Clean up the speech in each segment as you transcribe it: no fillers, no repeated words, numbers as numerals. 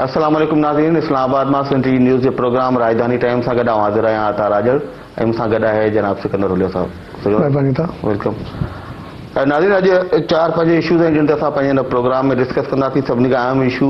अस्सलाम वालेकुम नाज़रीन, इस्लामाबाद में सिंधी न्यूज़ के प्रोग्राम राजधानी टाइम से गॾु हाज़िर आहियां ताराजड़ ऐं मूंसां गॾु आहे जनाब सिकंदर उलिया साहब। वेलकम नाज़रीन, अॼु 4-5 इशूज़ आहिनि जिन ते असां पंहिंजे प्रोग्राम में डिस्कस कंदासीं। सभिनी खां अहम इशू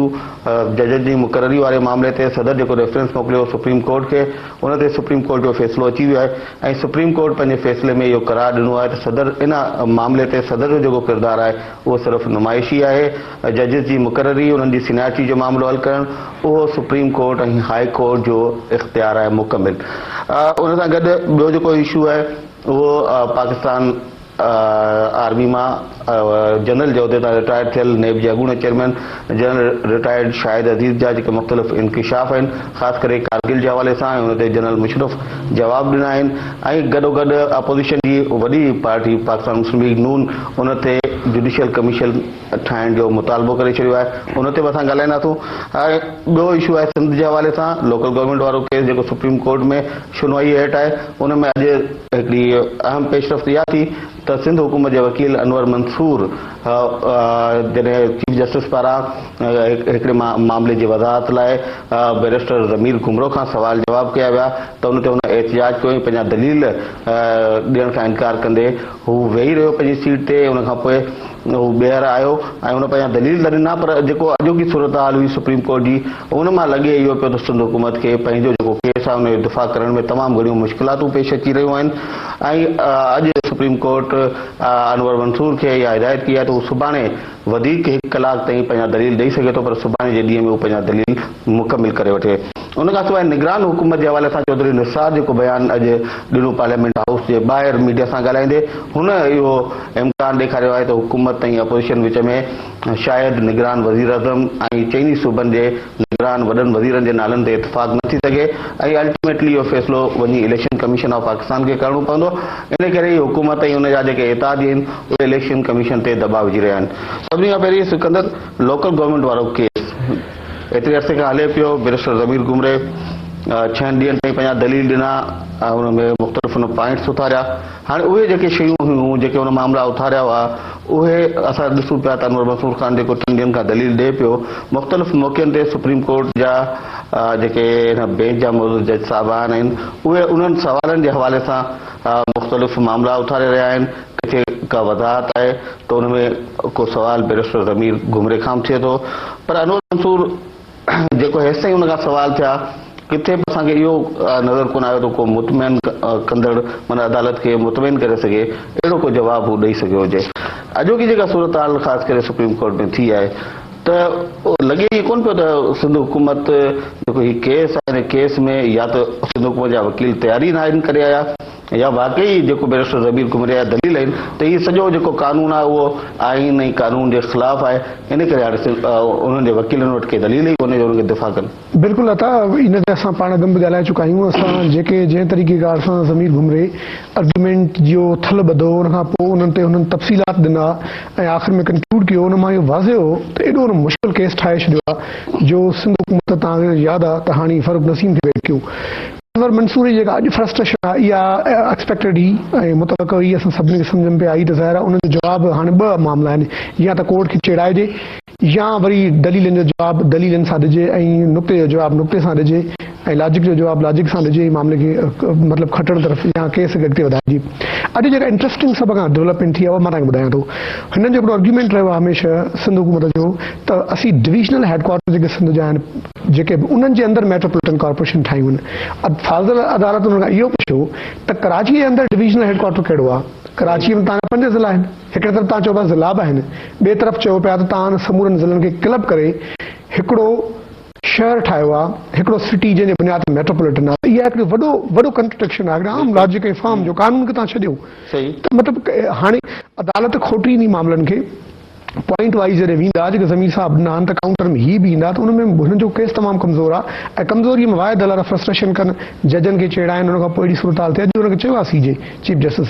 जजनि जी मुक़ररी वारे मामले ते सदर जेको रेफरेंस मोकिलियो सुप्रीम कोर्ट खे, उन ते सुप्रीम कोर्ट जो फ़ैसिलो अची वियो आहे ऐं सुप्रीम कोर्ट पंहिंजे फ़ैसिले में इहो करार ॾिनो आहे त सदर इन मामले ते सदर जो जेको किरदारु आहे उहो सिर्फ़ु नुमाइशी आहे। जजिस जी मुक़ररी, उन्हनि जी सीनियरिटी जो मामिलो हल करणु, उहो सुप्रीम कोर्ट ऐं हाई कोर्ट जो इख़्तियार आहे मुकमिल। उन सां गॾु ॿियो जेको इशू आहे उहो पाकिस्तान आर्मी में जनरल जे उहिदे तां रिटायर थियल नेब जे अॻूणे चेयरमैन जनरल रिटायर्ड शाहिद अज़ीज़ जा जेके मुख़्तलिफ़ इंकिशाफ़ आहिनि, ख़ासि करे कारगिल जे हवाले सां, उन ते जनरल मुशर्रफ जवाब ॾिना आहिनि ऐं गॾोगॾु अपोज़िशन जी वॾी पार्टी पाकिस्तान मुस्लिम लीग नून उन ते जुडिशियल कमीशन ठाहिण जो मुतालबो करे छॾियो आहे। उन ते बि असां ॻाल्हाईंदासूं। ऐं ॿियो इशू आहे सिंध जे हवाले सां लोकल गवर्नमेंट वारो केस जेको सुप्रीम कोर्ट में सुनवाई हेठि आहे। उन में अॼु हिकिड़ी अहम पेशरफ़्त इहा थी त सिंध हुकूमत जे वकील अनवर मंसूर जॾहिं चीफ जस्टिस पारां हिकिड़े मामले जी वज़ाहत लाइ बैरिस्टर ज़मीर घुमरो खां सवाल जवाब कया विया त उन ते हुन एहतिजाज कयो ऐं पंहिंजा दलील ॾियण खां इनकार कंदे हू वेही रहियो पंहिंजी सीट ते। उन खां पोइ हू ॿीहर आयो ऐं उन पंहिंजा दलील त ॾिना, पर जेको अॼोकी सूरत हाल हुई सुप्रीम कोर्ट जी, उन मां लॻे इहो पियो त सिंध हुकूमत खे पंहिंजो जेको केस आहे उन जो दिफ़ा करण में तमामु घणियूं मुश्किलातूं पेश अची रहियूं आहिनि ऐं अॼु सुप्रीम कोर्ट अनवर मंसूर खे इहा हिदायत की आहे त हू सुभाणे वधीक 1 कलाक ताईं पंहिंजा दलील ॾेई सघे थो, पर सुभाणे जे ॾींहं में हू पंहिंजा दलील मुकमिल करे वठे। उन खां सवाइ निगरान हुकूमत जे हवाले सां चौधरी निसार जेको बयानु अॼु ॾिनो पार्लियामेंट हाउस जे ॿाहिरि मीडिया सां ॻाल्हाईंदे, हुन इहो इम्कान ॾेखारियो आहे त हुकूमत ऐं अपोज़िशन विच में शायदि निगरान वज़ीर आज़म ऐं चइनी सूबनि जे निगरान वॾनि वज़ीरनि जे नालनि ते इतफ़ाक़ न थी सघे ऐं अल्टीमेटली इहो फ़ैसिलो वञी इलेक्शन कमीशन ऑफ पाकिस्तान खे करणो पवंदो। इन करे ई हुकूमत ऐं उन जा जेके एतादी आहिनि उहे इलेक्शन कमीशन ते दबाव विझी रहिया आहिनि। सभिनी खां पहिरीं सिकंदर, लोकल गवर्नमेंट वारो केस एतिरे अरसे खां हले पियो। बैरिस्टर ज़मीर घुमरे 6 ॾींहंनि ताईं पंहिंजा दलील ॾिना, हुन में मुख़्तलिफ़ हुन पॉइंट्स उथारिया। हाणे उहे जेके शयूं हुयूं, जेके हुन मामला उथारिया हुआ, उहे असां ॾिसूं पिया त अनवर मंसूर ख़ान जेको 3 ॾींहंनि खां दलील ॾिए पियो, मुख़्तलिफ़ मौक़नि ते सुप्रीम कोर्ट जा जेके हिन बेंच जा मौजूदु जज साहिबान आहिनि, उहे उन्हनि सवालनि जे हवाले सां मुख़्तलिफ़ मामला उथारे रहिया आहिनि। किथे का वज़ाहत आहे त हुन में को सवाल बैरिस्टर ज़मीर घुमरे खां थिए थो, पर अनवर मंसूर जेको हेसि ताईं हुन खां सवाल थिया, किथे बि असांखे इहो नज़र कोन आयो त को मुतमइन कंदड़ माना अदालत खे मुतमइन करे सघे अहिड़ो को जवाबु हू ॾेई सघियो हुजे। अॼोकी जेका सूरत हाल ख़ासि करे सुप्रीम कोर्ट में थी आहे त लॻे ई कोन पियो त सिंध हुकूमत जेको हीउ केस आहे, हिन केस में या त सिंध हुकूमत जा वकील तयारी न आहिनि करे आया या वाकई जेको बैरिस्टर ज़मीर घुमरे जा दलील आहिनि त हीउ सॼो जेको कानून आहे उहो आइन ऐं कानून जे ख़िलाफ़ आहे। इन करे हाणे उन्हनि जे वकीलनि वटि के दलील ई कोन्हे जो उनखे दिफ़ा कनि। बिल्कुलु अता, इन ते असां पाण गम बि ॻाल्हाए चुका आहियूं। असां जेके जंहिं तरीक़ेकार सां ज़मीर घुमरे आर्ग्यूमेंट जो थल ॿधो, उन खां पोइ उन्हनि ते हुननि तफ़सीलात ॾिना ऐं आख़िर में कंक्लूड कयो, उन मां इहो वाज़े हो त एॾो मुश्किल केस ठाहे छॾियो आहे जो सिंध हुकूमत तव्हांखे यादि आहे त हाणे फ़ारूक नसीम खे वेट कयूं। अनवर मंसूर जी जेका अॼु फ्रस्ट्रेशन आहे इहा एक्सपेक्टेड ई ऐं मुतलक़ ई असां सभिनी खे सम्झ में आई त ज़ाहिर आहे उनजो जवाबु हाणे 2 मामला आहिनि, या त कोर्ट खे चेड़ाइजे या वरी दलीलनि जो जवाबु दलीलनि सां ॾिजे ऐं नुक़्ते जो जवाबु नुक़्ते सां ॾिजे ऐं लॉजिक जो जवाबु लॉजिक सां ॾिजे, मामले खे मतिलबु खटण तरफ़ या केस खे अॻिते वधाइजे। अॼु जेका इंट्रस्टिंग सभ खां डेवलपमेंट थी आहे उहा मां तव्हांखे ॿुधायां थो। हिननि जो हिकिड़ो आर्ग्यूमेंट रहियो आहे हमेशह सिंध हुकूमत जो त असीं डिविजनल हेडक्वार्टर जेके सिंध जा आहिनि, जेके बि उन्हनि जे अंदरि मेट्रोपॉलिटन कॉर्पोरेशन ठाहियूं आहिनि। फाज़िल अदालत हुन खां इहो पुछियो त कराची जे अंदरि डिविजनल हेडक्वार्टर कहिड़ो आहे? कराची में तव्हांजा 5 ज़िला आहिनि। हिकिड़े तरफ़ तव्हां चओ पिया ज़िला बि आहिनि, ॿिए तरफ़ चओ पिया त तव्हां समूरनि ज़िलनि खे क्लब करे हिकिड़ो शहर ठाहियो आहे, हिकिड़ो सिटी जंहिंजे बुनियाद ते मेट्रोपॉलिटन आहे। इहा हिकिड़ो वॾो कंट्रडिक्शन आहे, आम लॉजिक ऐं फॉर्म जो कानून खे तव्हां छॾियो त मतिलबु हाणे अदालत खोटी इन मामलनि खे पॉइंट वाइज़ जॾहिं वेंदा, जेके ज़मीर साहब ॾिना आहिनि त काउंटर में हीअ बि ईंदा त उनमें हुननि जो केस तमामु कमज़ोर आहे ऐं कमज़ोरीअ में वाहिद हल फ्रस्ट्रेशन कनि, जजनि खे चेड़ाइनि। उन खां पोइ अहिड़ी सूरत हाल थिए, अॼु हुनखे चयो आहे सीजे चीफ जस्टिस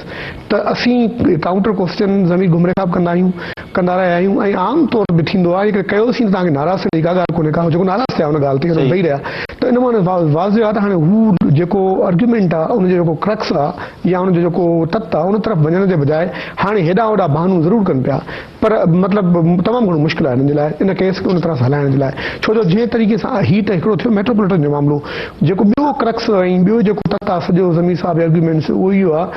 त असीं काउंटर क्वेश्चन ज़मीर घुमरे खां बि कंदा रहिया आहियूं ऐं आम तौर बि थींदो आहे, जेकर कयोसीं त तव्हांखे नाराज़ थियण जी का ॻाल्हि कोन्हे, का जेको नाराज़ थिया हुन ॻाल्हि ते वेही रहिया। त इन इन मां वाज़ आहे त हाणे हू जेको आर्ग्यूमेंट आहे उनजो जेको क्रक्स आहे या उनजो जेको तत्व आहे उन तरफ़ वञण जे बजाए हाणे हेॾा होॾा बहानू ज़रूरु कनि पिया, पर मतिलबु तमामु घणो मुश्किल आहे हिननि जे लाइ इन केस खे उन तरह सां हलाइण जे लाइ। छो जो जंहिं तरीक़े सां ही त हिकिड़ो थियो मेट्रोपॉलिटन जो मामिलो, जेको ॿियो क्रक्स ऐं ॿियो जेको तत्व आहे सॼो ज़मीर साहब आर्ग्यूमेंट्स उहो इहो आहे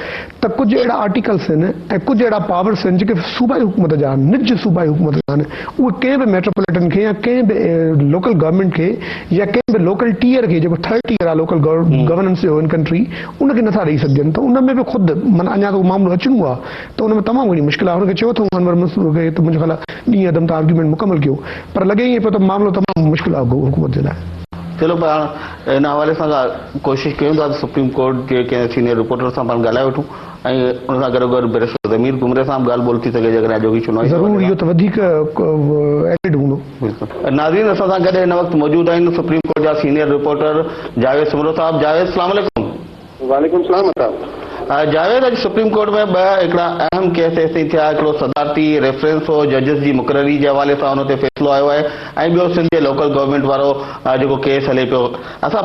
त कुझु अहिड़ा आर्टिकल्स आहिनि ऐं कुझु अहिड़ा पावर्स आहिनि जेके सूबाई हुकूमत जा आहिनि, निज सूबाई हुकूमत जा आहिनि, उहे कंहिं बि मेट्रोपॉलिटन खे या कंहिं बि लोकल गवर्नमेंट खे या कंहिं बि लोकल टीयर खे जेको थर्ड टीयर आहे लोकल गवर्नेंस जो इन कंट्री उनखे नथा ॾेई सघजनि। त उन में बि ख़ुदि माना अञा त मामिलो अचणो आहे त उन में तमामु घणी मुश्किल आहे। हुनखे चयो अथऊं अनवर मंसूर खे त मुंहिंजो ख़्याल आहे ॾींहं अदम त आर्ग्यूमेंट मुकमल कयो, पर लॻे ईअं पियो त मामिलो तमामु मुश्किल आहे हुकूमत जे लाइ। चलो पाण इन हवाले सां कोशिशि कयूं था सुप्रीम कोर्ट के कंहिं सीनियर रिपोर्टर सां पाण ॻाल्हाए वठूं ऐं उन सां गॾोगॾु बैरिस्टर ज़मीर घुमरे सां बि ॻाल्हि ॿोल थी सघे जेकॾहिं अॼोकी चुनाव ज़रूरु, इहो त वधीक एडिड हूंदो। नाज़रीन असां सां गॾु हिन वक़्तु मौजूदु आहिनि सुप्रीम कोर्ट जा सीनियर रिपोर्टर जावेद सुमरो साहब। जावेद अस्सलाम वालेकुम। वालेकुम सलाम साहब। जावेद, अॼु सुप्रीम कोर्ट में ॿ हिकिड़ा अहम केस ऐसे थिया, हिकिड़ो सदारती रेफरेंस हो जजिस जी मुक़ररी जे हवाले सां हुन ते फ़ैसिलो आयो आहे ऐं ॿियो सिंध जे लोकल गवर्नमेंट वारो जेको केस हले पियो। असां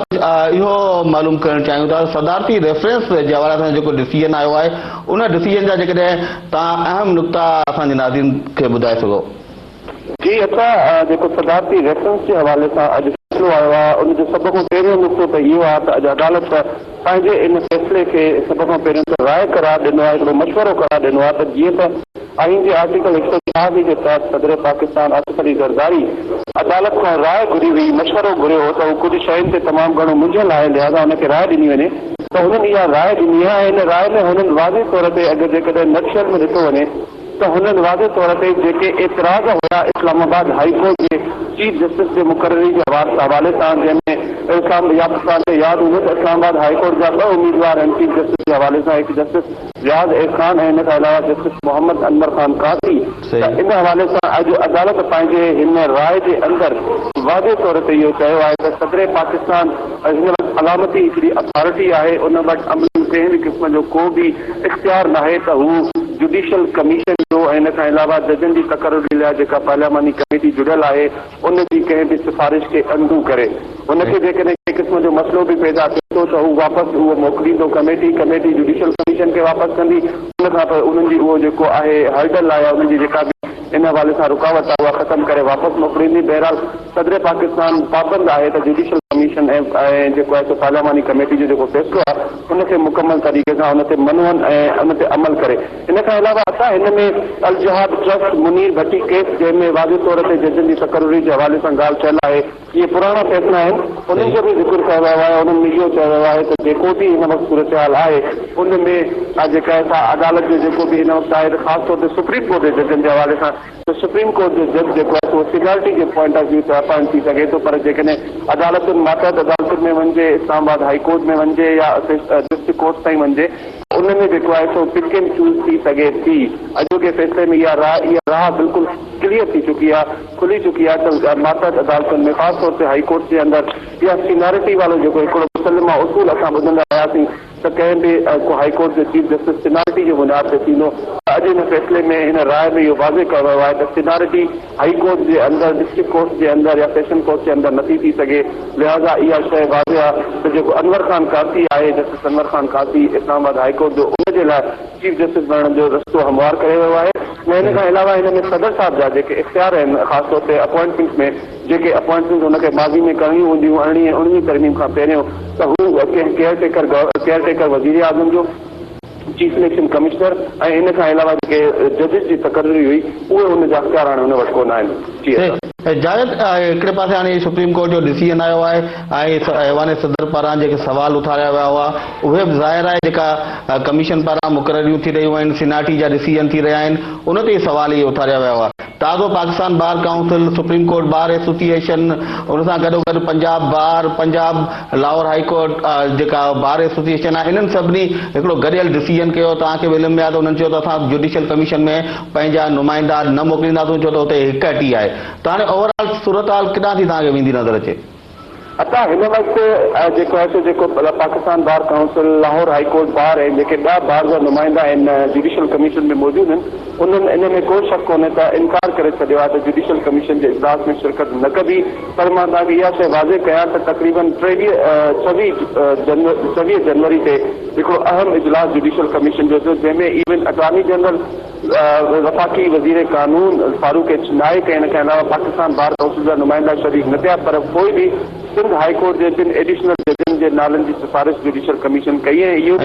इहो मालूम करणु चाहियूं था सदारती रेफरेंस जे हवाले सां जेको डिसीजन आयो आहे उन डिसीजन जा जेकॾहिं तव्हां अहम नुक़्ता असांजे नाज़रीन खे ॿुधाए सघो। जी, असां जेको सदारती रेफरेंस जे हवाले सां अॼु फ़ैसिलो आयो आहे उनजो सभ खां पहिरियों नुक़्तो त इहो आहे त अॼु अदालत पंहिंजे इन फ़ैसिले खे सभ खां पहिरियों त राय करार ॾिनो आहे, हिकिड़ो मशवरो करार ॾिनो आहे त जीअं त आइन जे आर्टिकल 146 जे तहत सदर पाकिस्तान आसिफ अली ज़रदारी अदालत खां राय घुरी हुई, मशवरो घुरियो हो त हू कुझु शयुनि ते तमामु घणो मुंझियल आहे, लिहाज़ा हुनखे राय ॾिनी वञे त हुननि इहा राय ॾिनी आहे। इन राय में हुननि वाज़े तौर ते अगरि जेकॾहिं नक्शल में ॾिठो वञे त हुननि वाज़े तौर ते जेके एतिराज़ हुया इस्लामाबाद हाई कोर्ट जे चीफ जस्टिस जे मुक़ररी जे हवाले सां, जंहिंमें तव्हांखे यादि हूंदो त इस्लामाबाद हाई कोर्ट जा ॿ उम्मीदवार आहिनि चीफ जस्टिस जे हवाले सां, हिकु जस्टिस रियाज़ एहसान ऐं हिन खां अलावा जस्टिस मोहम्मद अनवर खान कासी। त इन हवाले सां अॼु अदालत पंहिंजे हिन राय जे अंदरि वाज़े तौर ते इहो चयो आहे त सदर पाकिस्तान हिन वक़्तु अलामती हिकिड़ी अथॉरिटी आहे, उन वटि अमल कंहिं बि क़िस्म जो को बि इख़्तियार नाहे त हू जुडिशियल कमीशन जो ऐं हिन खां अलावा जजनि जी तक़ररी लाइ जेका पार्लियामानी कमेटी जुड़ियल आहे उन जी कंहिं बि सिफारिश खे अंडू करे उनखे जेकॾहिं कंहिं क़िस्म जो मसइलो बि पैदा थिए थो त हू वापसि उहो मोकिलींदो कमेटी जुडिशियल कमीशन खे वापसि कंदी, उनखां पोइ उन्हनि जी उहो जेको आहे हर्डल आहे उन्हनि जी जेका बि इन हवाले सां रुकावट आहे उहा ख़तमु करे वापसि मोकिलींदी। बहरहाल सदर पाकिस्तान पाबंद आहे त जुडिशियल कमीशन ऐं जेको आहे पार्लियामानी कमेटी जो जेको फ़ैसिलो आहे उनखे मुकमल तरीक़े सां उन ते मञनि ऐं उन ते अमल करे। इन खां अलावा असां हिन में अल जहाद ट्रस्ट मुनीर भट्टी केस जंहिंमें वाज़े तौर ते जजनि जी तक़ररी जे हवाले सां ॻाल्हि थियल आहे, इहे पुराणा फ़ैसिला आहिनि, उन्हनि जो बि ज़िक्र कयो वियो आहे। उन्हनि में इहो चयो वियो आहे त जेको बि हिन वक़्तु सूरत हाल आहे उन में जेका अदालत जो जेको बि हिन वक़्तु आहे ख़ासि तौर ते सुप्रीम कोर्ट जे जजनि जे हवाले सां त सुप्रीम कोर्ट जो जज जेको आहे उहो seniority J point of view ते अपॉइंट थी सघे थो, पर जेकॾहिं अदालतुनि मातहत अदालतुनि में वञिजे, इस्लामाबाद हाई कोर्ट में वञिजे या डिस्ट्रिक्ट कोर्ट ताईं वञिजे, उनमें जेको आहे सो पिक एंड चूज़ थी सघे थी। अॼोके फ़ैसिले में इहा राह बिल्कुलु क्लियर थी चुकी आहे, खुली चुकी आहे त मातहत अदालतुनि में ख़ासि तौर ते हाई कोर्ट जे अंदरि इहा सीनियरिटी वारो जेको हिकिड़ो मुसलमा उसूल असां ॿुधंदा आयासीं त कंहिं बि हाई कोर्ट जो चीफ जस्टिस सीनियरिटी जे बुनियाद ते थींदो। अॼु हिन फ़ैसिले में हिन राय में इहो वाज़े कयो वियो आहे त सीनियरिटी हाई कोर्ट जे अंदरि, डिस्ट्रिक्ट कोर्ट जे अंदरि या सेशन कोर्ट जे अंदरि नथी थी सघे, लिहाज़ा इहा शइ वाज़े आहे त जेको अनवर खान कासी आहे, जस्टिस अनवर खान कासी इस्लामाबाद हाई कोर्ट जो, उनजे लाइ चीफ जस्टिस बणण जो रस्तो हमवार करे वियो आहे। ऐं हिन खां अलावा हिन में सदर साहब जा जेके इख़्तियार आहिनि, ख़ासि तौर ते अपॉइंटमेंट में जेके अपॉइंटमेंट हुनखे माज़ी में करणियूं हूंदियूं 19 तरमीम खां पहिरियों, त हू कंहिं केयरटेकर वज़ीर आज़म जो, चीफ इलेक्शन कमिश्नर ऐं इन खां अलावा जेके जजिस जी तक़ररी हुई उहे हुनजा इख़्तियार हाणे हुन वटि कोन आहिनि। जावेद, हिकिड़े पासे हाणे सुप्रीम कोर्ट जो डिसीजन आयो आहे ऐं ऐवान सदर पारां जेके सवाल उथारिया विया हुआ उहे बि ज़ाहिर आहे जेका कमीशन पारां मुक़ररियूं थी रहियूं आहिनि, सीनियरिटी जा डिसीजन थी रहिया आहिनि, उन ते सवाल इहे उथारिया विया हुआ। ताज़ो Pakistan bar council, supreme court bar association, उन सां गॾोगॾु पंजाब बार, पंजाब लाहौर हाई कोर्ट जेका बार एसोसिएशन आहे, इन्हनि सभिनी हिकिड़ो गॾियल डिसीजन कयो। तव्हांखे बि इल्मु आहे त उन्हनि चयो त असां जुडिशियल कमीशन में पंहिंजा नुमाइंदा न मोकिलींदासीं, छो त हुते हिकु आहे। त हाणे ओवरऑल सूरत हाल किथां थी तव्हांखे वेंदी नज़र अचे? असां हिन वक़्तु जेको आहे जेको Pakistan bar council, Lahore high court bar ऐं जेके ॿिया बार जा नुमाइंदा आहिनि जुडिशियल कमीशन में मौजूदु आहिनि, उन्हनि इन में को शक कोन्हे त इनकार करे छॾियो आहे त जुडिशियल कमीशन जे इजलास में शिरकत न कबी। पर मां तव्हांखे इहा शइ वाज़े कयां त तक़रीबन 26 जनवरी ते हिकिड़ो अहम इजलास जुडिशियल कमीशन जो थियो, जंहिंमें इवन अटॉर्नी जनरल वफ़ाक़ी वज़ीर कानून फारूक एच नाइक ऐं इन खां अलावा पाकिस्तान बार काउंसिल जा नुमाइंदा शरीक न थिया, पर कोई बि सिंध हाई कोर्ट जे 2 एडिशनल जजनि जे नालनि जी सिफारिश जुडिशियल कमीशन कई ऐं इहो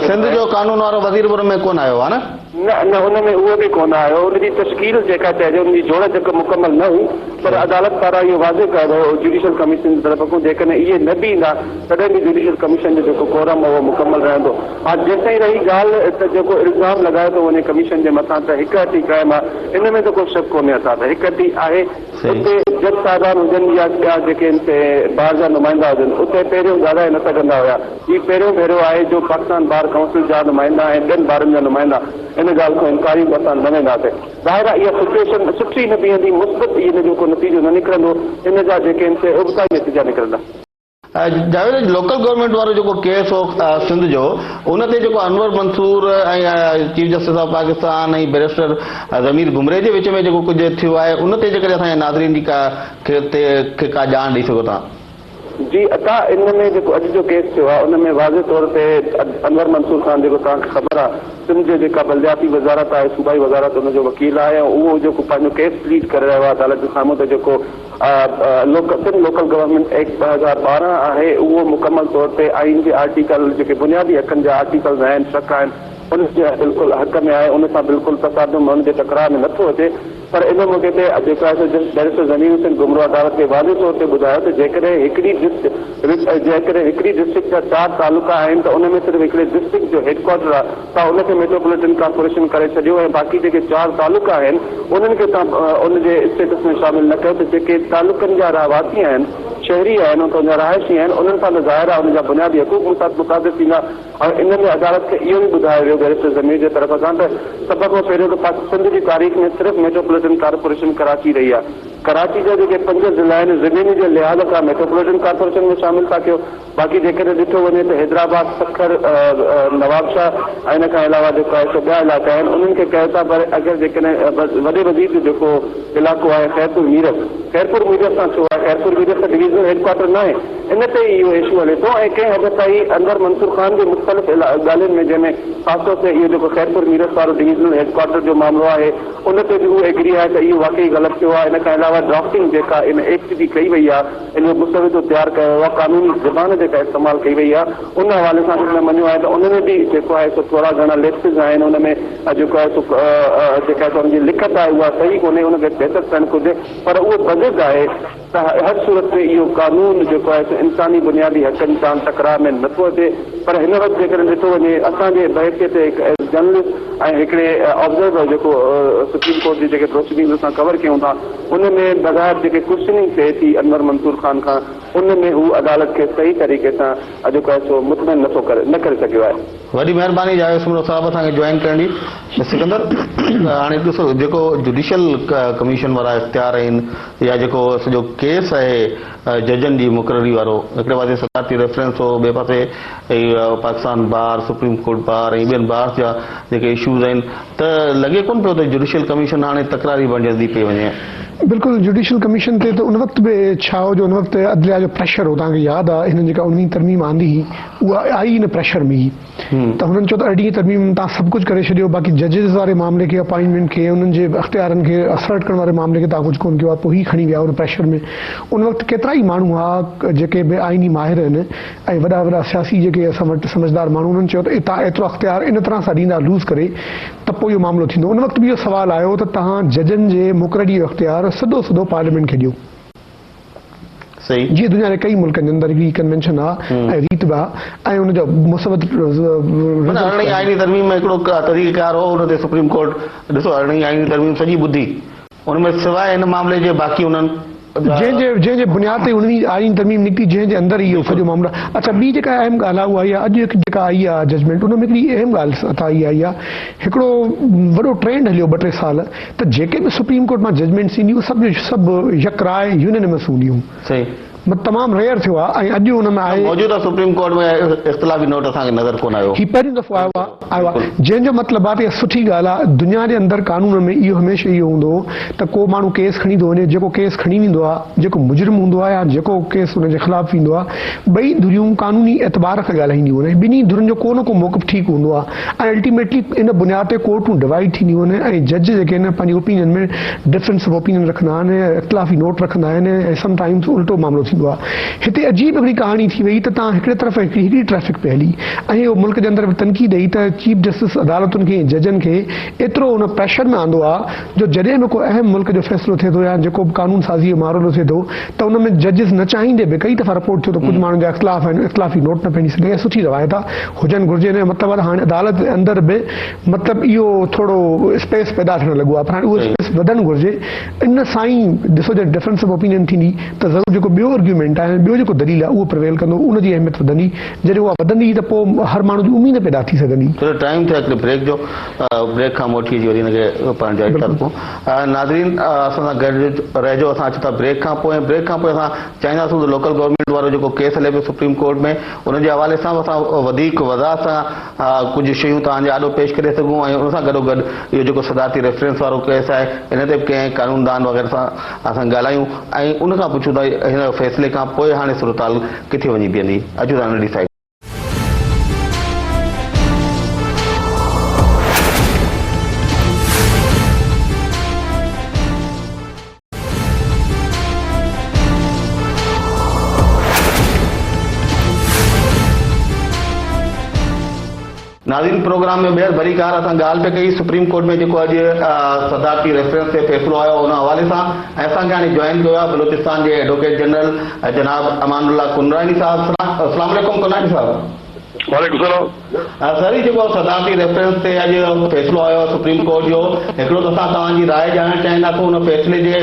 सिंध जो कानून वारो वज़ीरपुर में कोन आयो आहे न हुन में उहो बि कोन आयो। उनजी तश्कील जेका चइजे उनजी जोड़ जेका मुकमल न हुई, पर अदालत पारां इहो वाज़े कयो वियो जुडिशियल कमीशन जी तरफ़ खां जेकॾहिं इहे न बि ईंदा तॾहिं बि जुडिशियल कमीशन जो जेको कोरम आहे उहो मुकमल रहंदो। हा, जेसिताईं रही ॻाल्हि त जेको इल्ज़ाम लॻायो थो वञे कमीशन जे मथां त हिकहटी क़ाइमु आहे, इन में त को शक कोन्हे असां त हिकहटी आहे। उते जज साहिबान हुजनि या ॿिया जेके बार जा नुमाइंदा हुजनि, उते पहिरियों ॻाल्हाए न सघंदा हुया। हीउ पहिरियों भेरो आहे जो पाकिस्तान बार काउंसिल जा नुमाइंदा ऐं ॿियनि बारनि जा नुमाइंदा इन ॻाल्हि खां इनकारी असां न वेंदासीं। ज़ाहिर आहे इहा सिचुएशन सुठी न बीहंदी, मुस्बत इन जो को नतीजो न निकिरंदो, इन जा जेके उबता नतीजा निकिरंदा। जावेद, लोकल गवर्नमेंट वारो जेको केस हो सिंध जो, उन ते जेको अनवर मंसूर ऐं चीफ जस्टिस ऑफ पाकिस्तान ऐं बैरिस्टर ज़मीर घुमरे जे विच में जेको कुझु थियो आहे, उन ते जेकॾहिं असांजे नाज़रीन जी का ॼाण ॾेई सघो था? जी, असां इन में जेको अॼु जो केस थियो आहे उन में वाज़े तौर ते अनवर मंसूर ख़ान जेको तव्हांखे ख़बर आहे सिंध जो जेका बलदियाती वज़ारत आहे, सूबाई वज़ारत, उनजो वकील आहे ऐं उहो जेको पंहिंजो केस प्लीड करे रहियो आहे अदालत जे साम्हूं त जेको सिंध लोकल गवर्नमेंट एक्ट 2012 आहे उहो मुकमल तौर ते आइन जे आर्टिकल जेके बुनियादी हक़नि जा आर्टिकल्स आहिनि, शक आहिनि, उनजे बिल्कुलु हक़ में आहे, उन सां बिल्कुलु तसादुम उनजे टकराव में नथो अचे। पर इन मौक़े ते जेको आहे बैरिस्टर ज़मीर हुसैन घुमरो अदालत खे वाज़े तौर ते ॿुधायो त जेकॾहिं हिकिड़ी डिस्ट्रिक्ट जा 4 तालुका आहिनि त उन में सिर्फ़ु हिकिड़े डिस्ट्रिक्ट जो हेडक्वार्टर आहे, तव्हां उनखे मेट्रोपॉलिटन कॉर्पोरेशन करे छॾियो ऐं बाक़ी जेके 4 तालुका आहिनि उन्हनि खे तव्हां उनजे स्टेटस में शामिल न कयो। त जेके तालुकनि जा रहवासी आहिनि, शहरी आहिनि, उतां रहायशी आहिनि, उन्हनि सां ज़ाहिर आहे उनजा बुनियादी हक़ूक़ मुताबिक़ थींदा। और इन में अदालत खे इहो बि ॿुधायो वियो बैरिस्टर ज़मीर जे तरफ़ सां त सभ खां पहिरियों त सिंध जी तारीख़ में सिर्फ़ु मेट्रोपॉलिटन कॉर्पोरेशन कराची रही आहे। कराची जा जेके 5 ज़िला आहिनि ज़मीनी जे लिहाज़ खां मेट्रोपॉलिटन कॉर्पोरेशन में शामिल था कयो। बाक़ी जेकॾहिं ॾिठो वञे त हैदराबाद, सखर, नवाबशाह ऐं इन खां अलावा जेको आहे ॿिया इलाइक़ा आहिनि उन्हनि खे कयो था। पर अगरि जेकॾहिं वॾे वधीक जेको इलाइक़ो आहे ख़ैरपुर मीरठ सां थियो आहे, ख़ैरपुर मीरठ त डिवीज़नल हेडक्वार्टर न आहे, इन ते इहो इशू हले थो। ऐं कंहिं हद ताईं अनवर मंसूर ख़ान जे मुख़्तलिफ़ ॻाल्हियुनि में जंहिंमें ख़ासि तौर ते इहो जेको ख़ैरपुर मीरठ वारो डिवीज़नल हेडक्वार्टर जो मामिलो आहे उन ते बि उहो एग्री आहे त इहो वाक़ई ग़लति थियो आहे। इन खां अलावा ड्राफ्टिंग जेका इन एक्ट जी कई वई आहे, इन जो मुस्तविदो तयारु कयो आहे, कानूनी ज़बान जेका इस्तेमालु कई वई आहे, उन हवाले सां हुन मञियो आहे त उनमें बि जेको आहे सो थोरा घणा लेप्सिस आहिनि। उनमें जेको आहे जेका उनजी लिखत आहे उहा सही कोन्हे, उनखे बहितर थियणु घुरिजे। पर उहो बज़िद आहे त हर सूरत में इहो कानून जेको आहे इंसानी बुनियादी हक़नि सां टकराव में नथो अचे। पर हिन वक़्तु जेकॾहिं ॾिठो वञे असांजे बहके ते हिकु जर्नलिस्ट ऐं हिकिड़े ऑब्ज़र्वर जेको सुप्रीम कोर्ट जी जेके प्रोसीडिंग्स असां कवर कयूं था उन में बग़ैर जेके क्वेश्चनिंग थिए थी अनवर मंसूर ख़ान खां, उन में हू अदालत खे सही तरीक़े सां जेको आहे सो मुतमिन न करे सघियो आहे। वॾी महिरबानी जावेद सुमरो साहिब असांखे जॉइन करण जी। सिकंदर, हाणे ॾिसो जेको जुडिशियल कमीशन वारा इख़्तियार आहिनि या जेको सॼो केस आहे जजनि जी मुक़ररी वारो, हिकिड़े पासे सदारती रेफरेंस हो, ॿिए पासे पाकिस्तान बार, सुप्रीम कोर्ट बार ऐं ॿियनि बार जा जेके इशूज़ आहिनि, त लॻे कोन पियो त जुडिशियल कमीशन हाणे तकरारी बणिजंदी पई वञे? बिल्कुल जुडिशियल कमीशन ते तो उन वक्त भी छा हो जो उन वक्त अदलिया जो प्रेशर हो, तव्हांखे यादि आहे हिननि जेका 19 तरमीम आंदी हुई उहा आई इन प्रेशर में ही त हुननि चयो त अहिड़ी तरमीम तव्हां सभु कुझु करे छॾियो, बाक़ी जजिस वारे मामले खे, अपॉइंटमेंट खे, उन्हनि जे अख़्तियारनि खे असर्ट करण वारे मामले खे तव्हां कुझु कोन कयो आहे, पोइ ही खणी विया उन प्रेशर में। उन वक़्तु केतिरा ई माण्हू हुआ जेके बि आइनी माहिर आहिनि ऐं वॾा वॾा सियासी जेके असां वटि समझदार माण्हू, उन्हनि चयो त तव्हां एतिरो अख़्तियार इन तरह सां ॾींदा लूज़ करे त पोइ इहो मामिलो थींदो। उन वक़्तु बि इहो सुवालु आयो त तव्हां जजनि जे मुक़ररी जो अख़्तियार सिधो पार्लियामेंट खे ॾियो। सही, जीअं दुनिया जे कई मुल्कनि जे अंदरि हिकिड़ी कन्वेंशन आहे ऐं रीत बि आहे ऐं उनजो मुसबत आइनी तरमीम में हिकिड़ो तरीक़ेकार हो, उन ते सुप्रीम कोर्ट ॾिसो अरिड़हीं आइनी तरमीम सॼी ॿुधी, उनमें सवाइ हिन मामले जे बाक़ी उन्हनि जंहिंजे बुनियाद ते उनजी आइनी तरमीम निकिती, जंहिंजे अंदरि इहो सॼो मामलो। अच्छा, ॿी जेका अहम ॻाल्हि आहे उहा आई आहे अॼु जेका आई आहे जजमेंट, उन में हिकिड़ी अहम ॻाल्हि अथा आई आहे, हिकिड़ो वॾो ट्रेंड हलियो 2-3 साल त जेके बि सुप्रीम कोर्ट मां जजमेंट्स ईंदियूं सभु यकराय यूनियनिमस हूंदियूं। सही, तमामु रेयर थियो आहे ऐं अॼु हुन में आहे मौजूदा सुप्रीम कोर्ट में इख़्तिलाफ़ी नोट असांखे नज़र कोन आयो। ही पहिरियों दफ़ो आयो आहे जंहिंजो मतिलबु आहे त सुठी ॻाल्हि आहे। दुनिया जे अंदरि कानून में इहो हमेशह इहो हूंदो त को माण्हू केस खणी थो वञे, जेको केस खणी वेंदो आहे, जेको मुजरिम हूंदो आहे या जेको केस हुनजे ख़िलाफ़ ईंदो आहे, ॿई धुरियूं कानूनी एतबार खां ॻाल्हाईंदियूं आहिनि। ॿिन्ही धुरियुनि जो को न को मौक़िफ़ ठीकु हूंदो आहे ऐं अल्टीमेटली इन बुनियाद ते कोर्टूं डिवाइड थींदियूं आहिनि ऐं जज जेके आहिनि पंहिंजी ओपिनियन में डिफरेंस ऑफ ओपिनियन रखंदा आहिनि, इख़्तिलाफ़ी नोट रखंदा आहिनि ऐं समटाइम्स उल्टो मामिलो थींदो आहे। हिते अजीब हिकिड़ी कहाणी थी वई त तव्हां हिकिड़े तरफ़ हिकिड़ी ट्रैफिक पे हली ऐं इहो मुल्क जे अंदरि तनक़ीद ॾेई त चीफ जस्टिस अदालतुनि खे जजनि खे एतिरो हुन प्रेशर में आंदो आहे जो जॾहिं बि को अहम मुल्क जो फ़ैसिलो थिए थो या जेको बि कानून साज़ी जो मामलो थिए थो त उन में जजिस न चाहींदे बि कई दफ़ा रिपोर्ट थियो त कुझु माण्हुनि जा इख़्तिलाफ़ आहिनि, इख़्तिलाफ़ी नोट न पंहिंजी सघे। ऐं सुठी रवायत आहे, हुजनि घुरिजे। हिन जो मतिलबु आहे हाणे अदालत जे अंदरि बि मतिलबु इहो थोरो स्पेस पैदा थियणु लॻो आहे, पर हाणे उहो स्पेस वधणु घुरिजे। इन सां ई ॾिसो जे डिफरेंस ऑफ ओपिनियन थींदी त ज़रूरु जेको ॿियो आर्ग्यूमेंट आहे, ॿियो जेको दलील आहे उहो प्रिवेल कंदो, उनजी अहमियत वधंदी। जॾहिं उहा वधंदी त पोइ हर माण्हू जी उमीद पैदा थी सघंदी। थोरो टाइम थियो हिकिड़े ब्रेक जो, ब्रेक खां मोटी वरी हिनखे पाण जारी था रखूं। नाज़रीन असां सां गॾु रहिजो, असां अचूं था ब्रेक खां पोइ। ब्रेक खां पोइ असां चाहींदासीं त लोकल गवर्नमेंट वारो जेको केस हले पियो सुप्रीम कोर्ट में उनजे हवाले सां असां वधीक वज़ाहत सां कुझु शयूं तव्हांजे आॾो पेश करे सघूं ऐं उन सां गॾोगॾु इहो जेको सदारती रेफरेंस वारो केस आहे इन ते बि कंहिं कानूनदान वग़ैरह सां असां ॻाल्हायूं ऐं उन खां पुछूं था हिन फ़ैसिले खां पोइ हाणे सूरताल किथे वञी बीहंदी। अचूं था डिसाइड। नाज़रीन प्रोग्राम में ॿीहर भरी कार असां ॻाल्हि पे कई सुप्रीम कोर्ट में जेको अॼु सदारती रेफरेंस ते फ़ैसिलो आयो उन हवाले सां ऐं असांखे हाणे जॉइन कयो आहे बलूचिस्तान जे एडवोकेट जनरल जनाब अमानुल्ला कुनरानी साहब। अस्सलाम वालेकुम कुनरानी साहब। वालेकुम सलाम। सर, जेको सदारती रेफरेंस ते अॼु फ़ैसिलो आयो सुप्रीम कोर्ट जो, हिकिड़ो त असां तव्हांजी राय ॼाणणु चाहींदासीं उन फ़ैसिले जे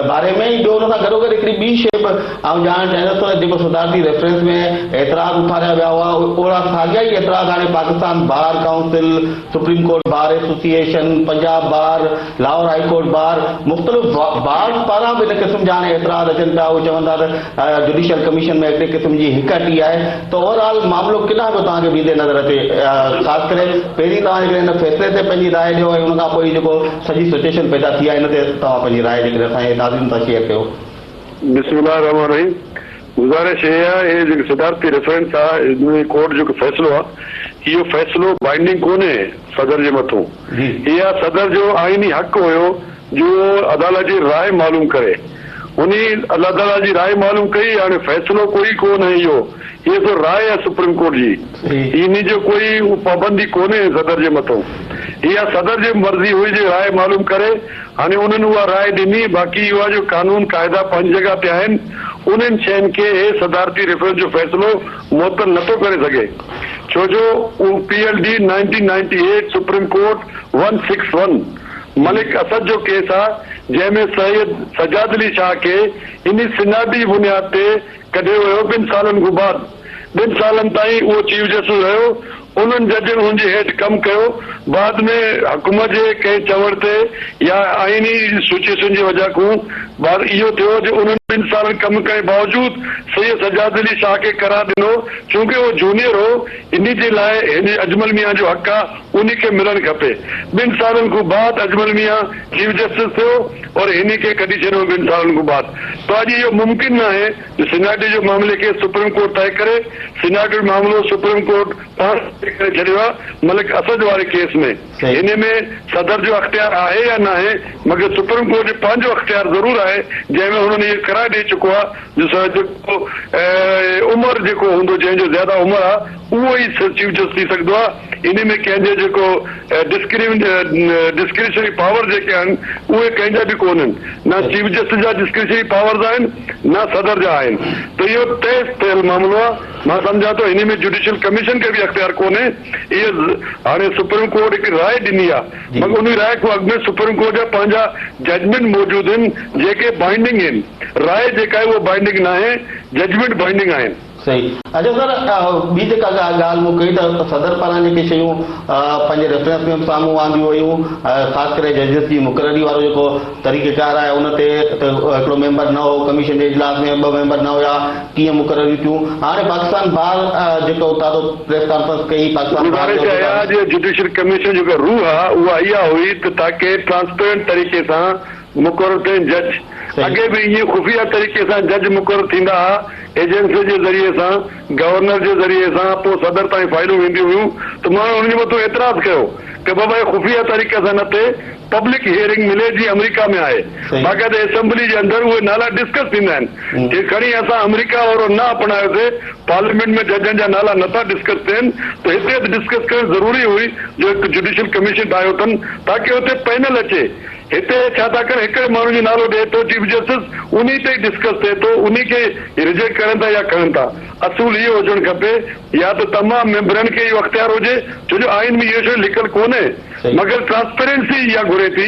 बारे में ई, ॿियो हुन सां गॾोगॾु हिकिड़ी ॿी शइ बि ॼाणणु चाहींदुसि त जेको सदारती रेफरेंस में एतिराज़ उथारिया विया हुआ ओड़ा साॻिया ई एतिराज़ हाणे Pakistan bar council, supreme court bar association, Punjab bar, Lahore high court bar, मुख़्तलिफ़ बार पारां बि इन क़िस्म जा हाणे एतिराज़ अचनि पिया। उहे चवनि था त जुडिशियल कमीशन में हिकिड़े क़िस्म जी हिकटी आहे। त ओवरऑल मामिलो किथां बि तव्हांखे बीहंदे नज़र अचे, ख़ासि करे पहिरीं तव्हां हिकिड़े हिन फ़ैसिले ते पंहिंजी राय ॾियो ऐं हुन खां पोइ जेको सॼी सिचुएशन पैदा थी आहे इन ते तव्हां पंहिंजी राय जेकॾहिं असांजे नाज़रीन सां शेयर कयो। बिस्मिल्लाह रहमान रहीम। गुज़ारिश ये आहे इहे जेको सदारती रेफरेंस आहे कोर्ट जो फ़ैसिलो आहे इहो फ़ैसिलो बाइंडिंग कोन्हे सदर जे मथां। इहा सदर जो आइनी हक़ हुयो जो अदालत जी राय मालूम करे, उन अदालत जी राय मालूम कई। हाणे फ़ैसिलो कोई कोन है इहो, ये तो राय आहे सुप्रीम कोर्ट जी, इन जो कोई पाबंदी कोन्हे सदर जे मथां। इहा सदर जी मर्ज़ी हुई जो राय मालूम करे, हाणे उन्हनि उहा राय ॾिनी। बाक़ी उहा जो कानून क़ाइदा पंहिंजी जॻह ते आहिनि, उन्हनि शयुनि खे हे सदारती रेफरेंस जो फ़ैसिलो मुअत्तल नथो करे सघे, छो जो PLD 1998 supreme court 161 Malik Asad जो केस आहे जंहिंमें सैयद सजाद अली शाह खे इन सिनाडी बुनियाद ते कढियो वियो 2 सालनि खां बाद। 2 सालनि ताईं उहो चीफ जस्टिस रहियो, उन्हनि जजनि हुनजे हेठि कमु कयो। बाद में हुकूमत जे कंहिं चवण ते या आइनी सिचुएशन जी वजह खां बाद इहो थियो जो उन्हनि 2 साल कम करण बावजूद सैयद सजाद अली शाह के करार ॾिनो, चूंकि वो जूनियर हो, इन जे लाइ हिन अजमल मियां जो हक़ आहे उन खे मिलणु खपे। 2 सालनि खां बाद अजमल मियां चीफ जस्टिस थियो और इन खे कढी छॾियो 2 सालनि खां बाद। तो अॼु इहो मुमकिन न आहे जो सिनाडी जो मामले खे सुप्रीम कोर्ट तय करे। सिनाडी मामलो सुप्रीम कोर्ट पाण करे छॾियो आहे मलिक असद वारे केस में। हिन में सदर जो अख्तियार आहे या न आहे, मगर सुप्रीम कोर्ट जो पंहिंजो अख्तियार ज़रूर आहे जंहिंमें हुननि इहो करार ॾेई चुको आहे जो उमिरि जेको हूंदो जंहिंजो ज़्यादा उमिरि आहे उहो ई चीफ जस्टिस थी सघंदो आहे। इन में कंहिंजे जेको डिस्क्रिशनरी पावर जेके आहिनि उहे कंहिंजा बि कोन्हनि, न चीफ जस्टिस जा डिस्क्रिशनरी पावर्स आहिनि न सदर जा आहिनि। त इहो तय थियल मामिलो आहे। मां सम्झां थो हिन में जुडिशियल कमीशन खे बि अख्तियार कोन्हे। इहो हाणे सुप्रीम कोर्ट हिकु राय ॾिनी आहे, मगर उन राय खां अॻु में सुप्रीम कोर्ट जा पंहिंजा जजमेंट मौजूदु आहिनि जेके बाइंडिंग आहिनि। राय जेका आहे उहा बाइंडिंग न आहे, जजमेंट बाइंडिंग आहिनि। सही। अच्छा सर, ॿी जेका ॻाल्हि मूं कई त सदर पारां जेके शयूं पंहिंजे रेफरेंस में साम्हूं आंदियूं हुयूं, ख़ासि करे जजिस जी मुक़ररी वारो जेको तरीक़ेकार आहे उन ते त हिकिड़ो मेंबर न हो, कमीशन जे इजलास में 2 मेंबर न हुया, कीअं मुक़ररियूं थियूं। हाणे पाकिस्तान बार जेको ताज़ो प्रेस कॉन्फ्रेंस कई, पाकिस्तान जुडिशियल कमीशन जेका रूह आहे उहा इहा हुई त ताकी ट्रांसपेरेंट तरीक़े सां मुक़ररु थियनि जज। अॻे बि ईअं खुफ़िया तरीक़े सां जज मुक़ररु थींदा हुआ, एजेंसी जे ज़रिए सां, गवर्नर जे ज़रिए सां, पोइ सदर ताईं फाइलूं वेंदियूं हुयूं त माण्हू उन जे मथां एतिराज़ कयो कि बाबा हे खुफ़िया तरीक़े सां न थिए, पब्लिक हियरिंग मिले जीअं अमेरिका में आहे, बाक़ाइदा असेंबली जे अंदरि उहे नाला डिस्कस थींदा आहिनि। जे खणी असां अमेरिका वारो न अपनायोसीं, पार्लियामेंट में जजनि जा नाला नथा डिस्कस थियनि त हिते डिस्कस करणु ज़रूरी हुई जो हिकु जुडिशियल कमीशन ठाहियो अथनि ताकी हुते पैनल अचे। हिते छा था कनि, हिकिड़े माण्हू जो नालो ॾिए थो चीफ जस्टिस, उन ते ई डिस्कस थिए थो, उन खे रिजेक्ट करनि था या कनि था। असूल इहो हुजणु खपे या त तमामु मेंबरनि खे इहो अख़्तियार हुजे, छो जो आइन में इहो शइ लिखियलु कोन्हे, मगर ट्रांसपेरेंसी इहा घुरे थी,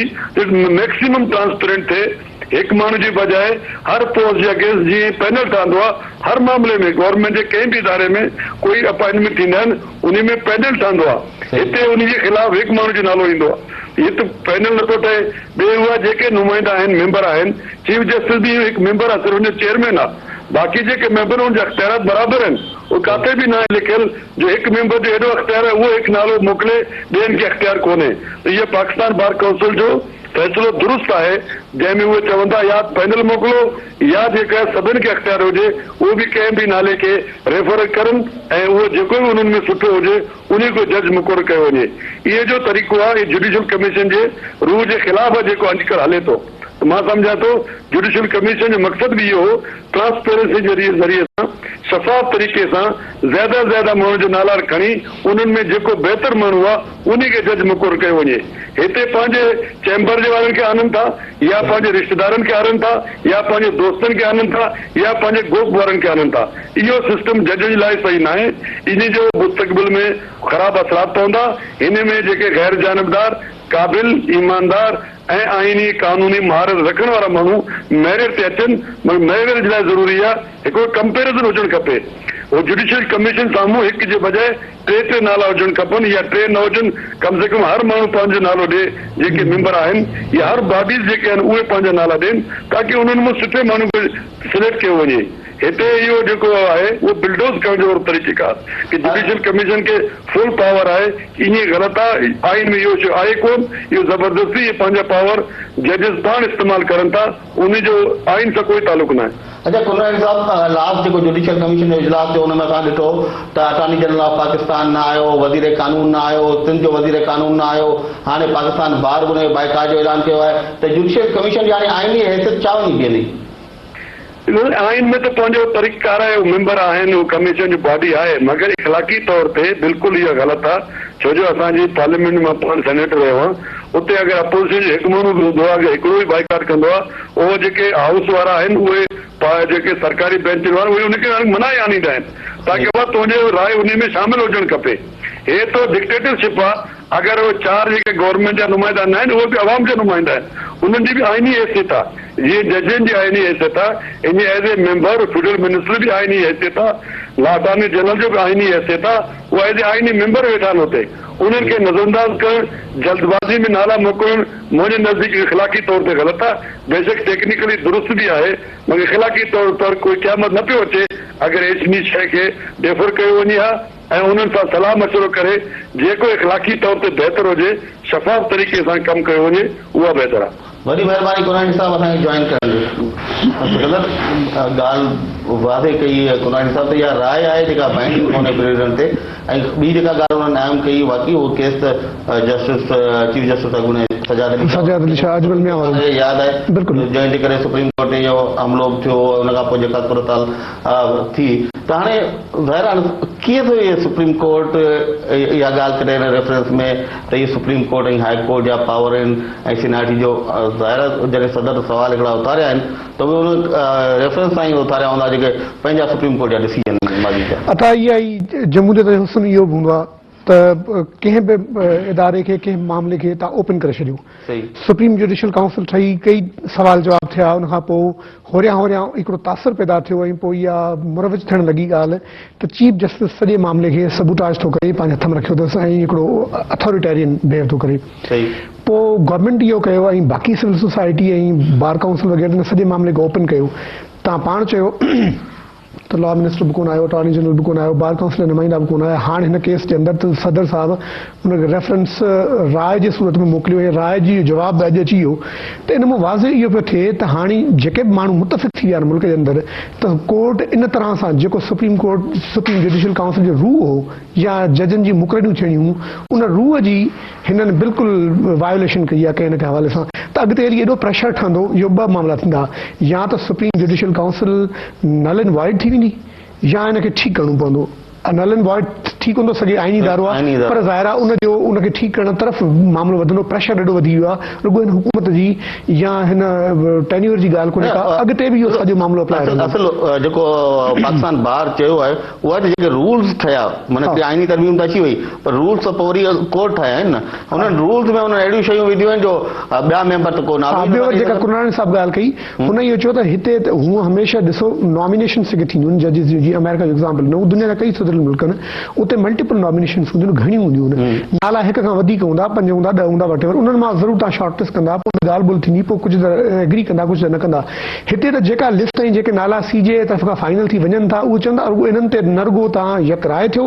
मैक्सिमम ट्रांसपेरेंट थिए। हिकु माण्हू जी बजाए हर पोस्ट जे अगेंस्ट जीअं पैनल ठहंदो आहे, हर मामले में गवर्नमेंट जे कंहिं बि इदारे में कोई अपॉइंटमेंट थींदा आहिनि, उन में पैनल ठहंदो आहे, हिते उन जे ख़िलाफ़ हिकु माण्हू जो नालो ईंदो आहे। ये तो पैनल नथो ठहे। ॿिए उहा जेके नुमाइंदा आहिनि, मेंबर आहिनि, चीफ जस्टिस बि हिकु मेंबर आहे, सिर्फ़ु हुनजो चेयरमैन आहे, बाक़ी जेके मेंबर हुनजा अख़्तियारात बराबरि आहिनि। उहो किथे बि न आहे लिखियलु जो हिकु मेंबर जो हेॾो अख़्तियार आहे उहो हिकु नालो मोकिले, ॿियनि खे अख़्तियार कोन्हे। त इहो पाकिस्तान बार काउंसिल जो फ़ैसिलो दुरुस्त आहे, जंहिंमें उहे चवंदा या पैनल मोकिलो या जेका सभिनि खे अख़्तियार हुजे उहो बि कंहिं बि नाले खे रेफर करनि ऐं उहो जेको बि उन्हनि में सुठो हुजे उन को जज मुक़ररु कयो वञे। इहे जो तरीक़ो आहे, जुडिशियल कमीशन जे रूह जे ख़िलाफ़ आहे जेको अॼुकल्ह हले थो। मां सम्झां थो जुडिशियल कमीशन जो मक़सदु बि इहो हो, ट्रांसपेरेंसी जे ज़रिए सां शफ़ाफ़ तरीक़े सां ज़्यादा ज़्यादा माण्हू जो नाला खणी उन्हनि में जेको बहितर माण्हू आहे उन खे जज मुक़ररु कयो वञे। हिते पंहिंजे चैम्बर जे वारनि खे आननि था या पंहिंजे रिश्तेदारनि खे आननि था या पंहिंजे दोस्तनि खे आननि था या पंहिंजे ग्रुप वारनि खे आननि था। इहो सिस्टम जज जे लाइ सही न आहे। इन जो मुस्तक़बिल में ख़राब असरात पवंदा। हिन में जेके गैर जानबदार, क़ाबिल, ईमानदार ऐं आइनी कानूनी महारत रखण वारा माण्हू मेरिट ते अचनि, मेरिट जे लाइ ज़रूरी आहे हिकिड़ो कंपेरिज़न हुजणु खपे। उहो जुडिशियल कमीशन साम्हूं हिकु जे बजाए 3 नाला हुजणु खपनि या 3 न हुजनि, कम से कम हर माण्हू पंहिंजो नालो ॾिए, जेके मेंबर आहिनि या हर बॉडीज़ जेके आहिनि उहे पंहिंजा नाला ॾियनि ताकी उन्हनि मां सुठे माण्हू खे सिलेक्ट कयो वञे। हिते इहो जेको आहे उहो बिल्डोज़ करण जो तरीक़ेकार कि जुडिशियल कमीशन खे फुल पावर आहे, ईअं ग़लति आहे। आइन में इहो शइ आहे कोन, इहो ज़बरदस्ती इहे पंहिंजा पावर जजिस पाण इस्तेमालु करनि था, उन जो आइन सां कोई तालुक़ु न आहे। अच्छा कुलनानी साहब, लास्ट जेको जुडिशियल कमीशन जो इजलास थियो उन में असां ॾिठो त अटॉर्नी जनरल ऑफ पाकिस्तान न आयो, वज़ीर कानून न आयो, सिंध जो वज़ीर कानून न आयो, हाणे पाकिस्तान बार उन बाइकाट जो ऐलान कयो आहे त जुडिशियल कमीशन जी हाणे आइनी हैसियत छा वञी बीहंदी? आइन में तो पंहिंजो तरीक़ेकार आहे, मेंबर आहिनि, उहो कमीशन जो बॉडी आहे, मगर इख़लाक़ी तौर ते बिल्कुलु इहा ग़लति आहे। छो जो असांजी पार्लियामेंट में पाण सेनेटर रहियो आहे, उते अगरि अपोज़िशन जो हिकु माण्हू बि हूंदो आहे, अगरि हिकिड़ो ई बाइकाट कंदो आहे, उहो जेके हाउस वारा आहिनि उहे जेके सरकारी बेंच वारा उहे उनखे मना ई आणींदा आहिनि ताकी उहा तुंहिंजो राय उन में शामिल हुजणु खपे। हे तो डिक्टेटरशिप आहे। अगरि उहे 4 जेके गवर्नमेंट जा नुमाइंदा न आहिनि उहे बि आवाम जा नुमाइंदा आहिनि, उन्हनि जी बि आइनी हैसियत आहे। जीअं जजनि जी आइनी हैसियत आहे, इन as a member federal minister बि आइनी हैसियत आहे, अटॉर्नी जनरल जो बि आइनी हैसियत आहे। उहा एज़ ए आइनी मेंबर वेठा आहिनि हुते, उन्हनि खे नज़रअंदाज करणु, जल्दबाज़ी में नाला मोकिलणु मुंहिंजे नज़दीक इख़लाक़ी तौर ते ग़लति आहे। बेशक टेक्निकली दुरुस्त बि आहे, मगर इख़लाक़ी तौर पर कोई क़यामत न पियो अचे अगरि इन शइ खे डेफर कयो वञे हा ऐं उन्हनि सां सलाह मशवरो करे जेको इख़लाक़ी तौर ते बहितर हुजे, शफ़ाफ़ तरीक़े सां कमु कयो वञे, उहा बहितर आहे। वॾी महिरबानी कुलनानी साहब असांखे जॉइन करण ॻाल्हि वाज़े कई कुलनानी साहब, त इहा राय आहे जेका बाइंडिंग कोन्हे प्रेसिडेंट ते। ऐं ॿी जेका ॻाल्हि हुननि अहम कई वाक़ई उहो केस जस्टिस चीफ जस्टिस अॻूणे सजाद अली शाह अजमल में यादि आहे, बिल्कुलु जंहिंजे करे सुप्रीम कोर्ट जो हमिलो थियो, हुन खां पोइ जेका सूरताल थी, त हाणे ज़ाहिर आहे कीअं थो इहे सुप्रीम कोर्ट इहा ॻाल्हि कॾहिं हिन रेफरेंस में त इहे सुप्रीम कोर्ट ऐं हाई कोर्ट जा पावर आहिनि ऐं सीनाटी जो ज़ाहिर जॾहिं सदर सवाल हिकिड़ा उतारिया आहिनि त उहे उन रेफरेंस सां ई उतारिया हूंदा जेके पंहिंजा सुप्रीम कोर्ट जा डिसीजन। अथा इहा ई जमहूरियत जो हुस्न इहो बि हूंदो आहे त कंहिं बि इदारे खे कंहिं मामले खे तव्हां ओपन करे छॾियो। सही सुप्रीम जुडिशियल काउंसिल ठही, कई सवाल जवाब थिया, उनखां पोइ होरियां होरियां हिकिड़ो तासर पैदा थियो ऐं पोइ इहा मुरवज थियणु लॻी ॻाल्हि त चीफ जस्टिस सॼे मामले खे सबूताज थो करे, पंहिंजे हथ में रखियो अथसि ऐं हिकिड़ो अथॉरिटेरियन बिहेव थो करे। सही पोइ गवर्नमेंट इहो कयो ऐं बाक़ी सिविल सोसाइटी ऐं बार काउंसिल वग़ैरह ने सॼे मामले खे ओपन कयो। तव्हां पाण चयो त लॉ मिनिस्टर बि कोन आयो, अटॉर्नी जनरल बि कोन आयो, बार काउंसिल नुमाइंदा बि कोन आया। हाणे हिन केस जे अंदरि त सदर साहिबु हुनखे रेफरेंस राय जे सूरत में मोकिलियो ऐं राय जी जवाब बि अॼु अची वियो। त इन में वाज़े इहो पियो थिए त हाणे जेके बि माण्हू मुतफ़िक़ थी विया आहिनि मुल्क जे अंदरि त कोर्ट इन तरह सां जेको सुप्रीम जुडिशियल काउंसिल जो रूह हो या जजनि जी मुक़ररियूं थियणियूं हुयूं, उन रूह जी हिननि बिल्कुलु वायोलेशन कई आहे कंहिं न कंहिं हवाले सां। त अॻिते हली एॾो प्रेशर ठहंदो, इहो ॿ मामला थींदा, या त supreme judicial council null and void थी वेंदी या हिनखे ठीकु करणो पवंदो। नल एंड वॉइड ठीकु हूंदो सघे, आइनी इदारो आहे, पर ज़ाहिर आहे उनखे ठीकु करण तरफ़ मामिलो वधंदो, प्रेशर एॾो वधी वियो आहे। रुॻो हिन हुकूमत जी या हिन टेन्यूर जी ॻाल्हि कोन्हे का, अॻिते बि इहो सॼो मामिलो अप्लाई रहंदो। असल जेको पाकिस्तान बार चयो आहे उहा त जेके रूल्स ठहिया, माना की आइनी तरमीम त अची वई, पर रूल्स त पोइ वरी कोर्ट ठाहिया आहिनि न, हुननि रूल्स में हुननि अहिड़ियूं शयूं विधियूं आहिनि जो ॿिया मेंबर त कोन। ॿियो जेका कुरनानी साहिबु ॻाल्हि कई, हुन इहो चयो त हिते हूअं हमेशह ॾिसो नॉमिनेशन जेके थींदियूं आहिनि जजिस जी, जीअं अमेरिका जो एग्ज़ाम्पल न, दुनिया जा कई सुधरियल मुल्क आहिनि, उते मल्टीपल नॉमिनेशन हूंदियूं आहिनि, घणियूं हूंदियूं आहिनि, नाला हिक खां वधीक हूंदा, 5 हूंदा, 10 हूंदा, वटेवर, उन्हनि मां ज़रूरु तव्हां शॉर्ट लिस्ट कंदा, पोइ ॻाल्हि ॿोल्हि थींदी, पोइ कुझु एग्री कंदा, कुझु न कंदा। हिते त जेका लिस्ट ऐं जेके नाला सीजे तरफ़ खां फाइनल थी वञनि था, उहे चवंदा रुॻो इन्हनि ते न रुॻो तव्हां यक राय थियो,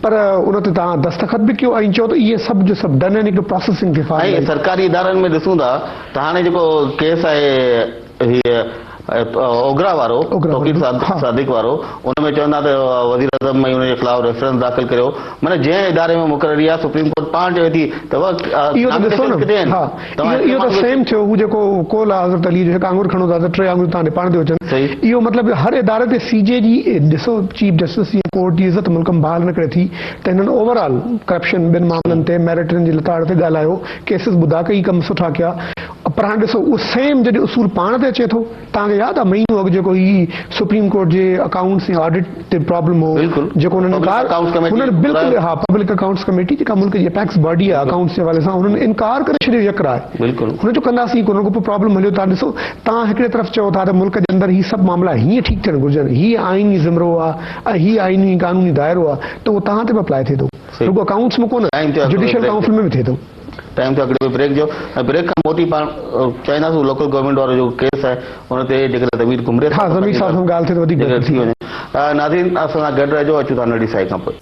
पर उन ते तव्हां दस्तखत बि कयो ऐं चओ त इहे सभु जो सभु डन आहिनि, हिकिड़ो प्रोसेसिंग खे ऐं सरकारी इदारनि में ॾिसूं था त हाणे जेको केस आहे हीअ ओगरा वारो तौक़ीर सादिक वारो, उनमें चवंदा त वज़ीर आज़म में उनजे ख़िलाफ़ रेफरेंस दाख़िल करियो, माना जंहिं इदारे में मुक़ररी आहे सुप्रीम कोर्ट पाण चवे थी त इहो त सेम थियो। हू जेको कोल आहे हज़रत अली जो, हिकु आंगुर खणो था त 3 आंगुर तव्हां पाण ते अचनि। इहो मतिलबु हर इदारे ते सीजे जी, ॾिसो चीफ जस्टिस जी कोर्ट जी इज़त मुल्क में बहाल न करे थी, त हिननि ओवरऑल करप्शन ॿिनि मामलनि ते मेरिटनि जी लताड़ ते ॻाल्हायो, केसिस ॿुधा, कई कम सुठा कया, पर हाणे ॾिसो उहो सेम जॾहिं उसूल पाण ते अचे थो। तव्हांखे यादि आहे महीनो अॻु जेको ही सुप्रीम कोर्ट जे अकाउंट्स ऐं ऑडिट ते प्रॉब्लम हो, जेको हुननि बिल्कुलु, हा, पब्लिक अकाउंट्स कमेटी जेका मुल्क जी टैक्स बॉडी आहे अकाउंट्स जे हवाले सां, हुननि इनकार करे छॾियो यक राय, हुन जो कंदासीं कोन, को प्रॉब्लम हलियो। तव्हां ॾिसो, तव्हां हिकिड़े तरफ़ चओ था त मुल्क जे अंदरि ही सभु मामला हीअं ठीकु थियणु घुरिजनि, हीअ आइनी ज़िमरो आहे ऐं हीअ आइनी कानूनी दाइरो आहे, त उहो तव्हां ते बि अप्लाई थिए थो, रुॻो अकाउंट्स में कोन, जुडिशियल काउंसिल में बि थिए थो। टाइम थियो हिकिड़े ब्रेक जो, ब्रेक खां मोटी पाण चाहींदासीं लोकल गवर्नमेंट वारो जो केस आहे हुन ते जेकॾहिं ज़मीर घुमरे ज़मीर सां ॻाल्हि थिए त वधीक थी वञे। नाज़रीन, असां सां गॾु रहिजो, अचूं था नंढी साई खां पोइ।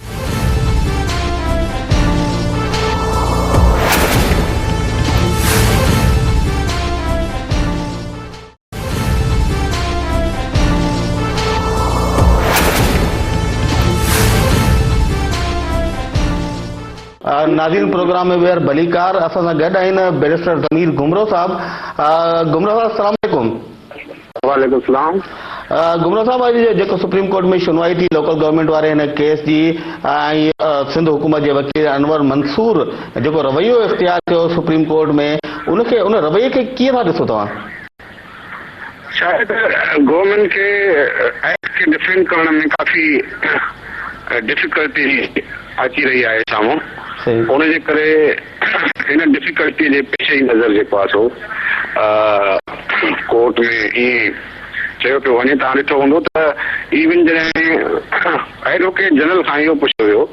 नाज़रीन, प्रोग्राम में ॿीहर भलीकार, असां सां गॾु आहिनि बैरिस्टर ज़मीर घुमरो साहब। घुमरो साहब, अस्सलाम वालेकुम। वालेकुम सलाम। घुमरो साहब, अॼु जेको सुप्रीम कोर्ट में सुनवाई थी लोकल गवर्नमेंट वारे हिन केस जी, ऐं सिंध हुकूमत जे वकील अनवर मंसूर जेको रवैयो इख्तियार कयो सुप्रीम कोर्ट में, उन रवैये खे कीअं था ॾिसो तव्हां? शायदि गवर्नमेंट खे एक्ट खे डिफेंड करण में काफ़ी डिफिकल्टी अची रही आहे साम्हूं, उनजे करे हिन डिफिकल्टी जे पेश नज़र जेको आहे सो कोर्ट में ईअं चयो पियो वञे। तव्हां ॾिठो हूंदो त इवन जॾहिं एडवोकेट जनरल खां इहो पुछियो वियो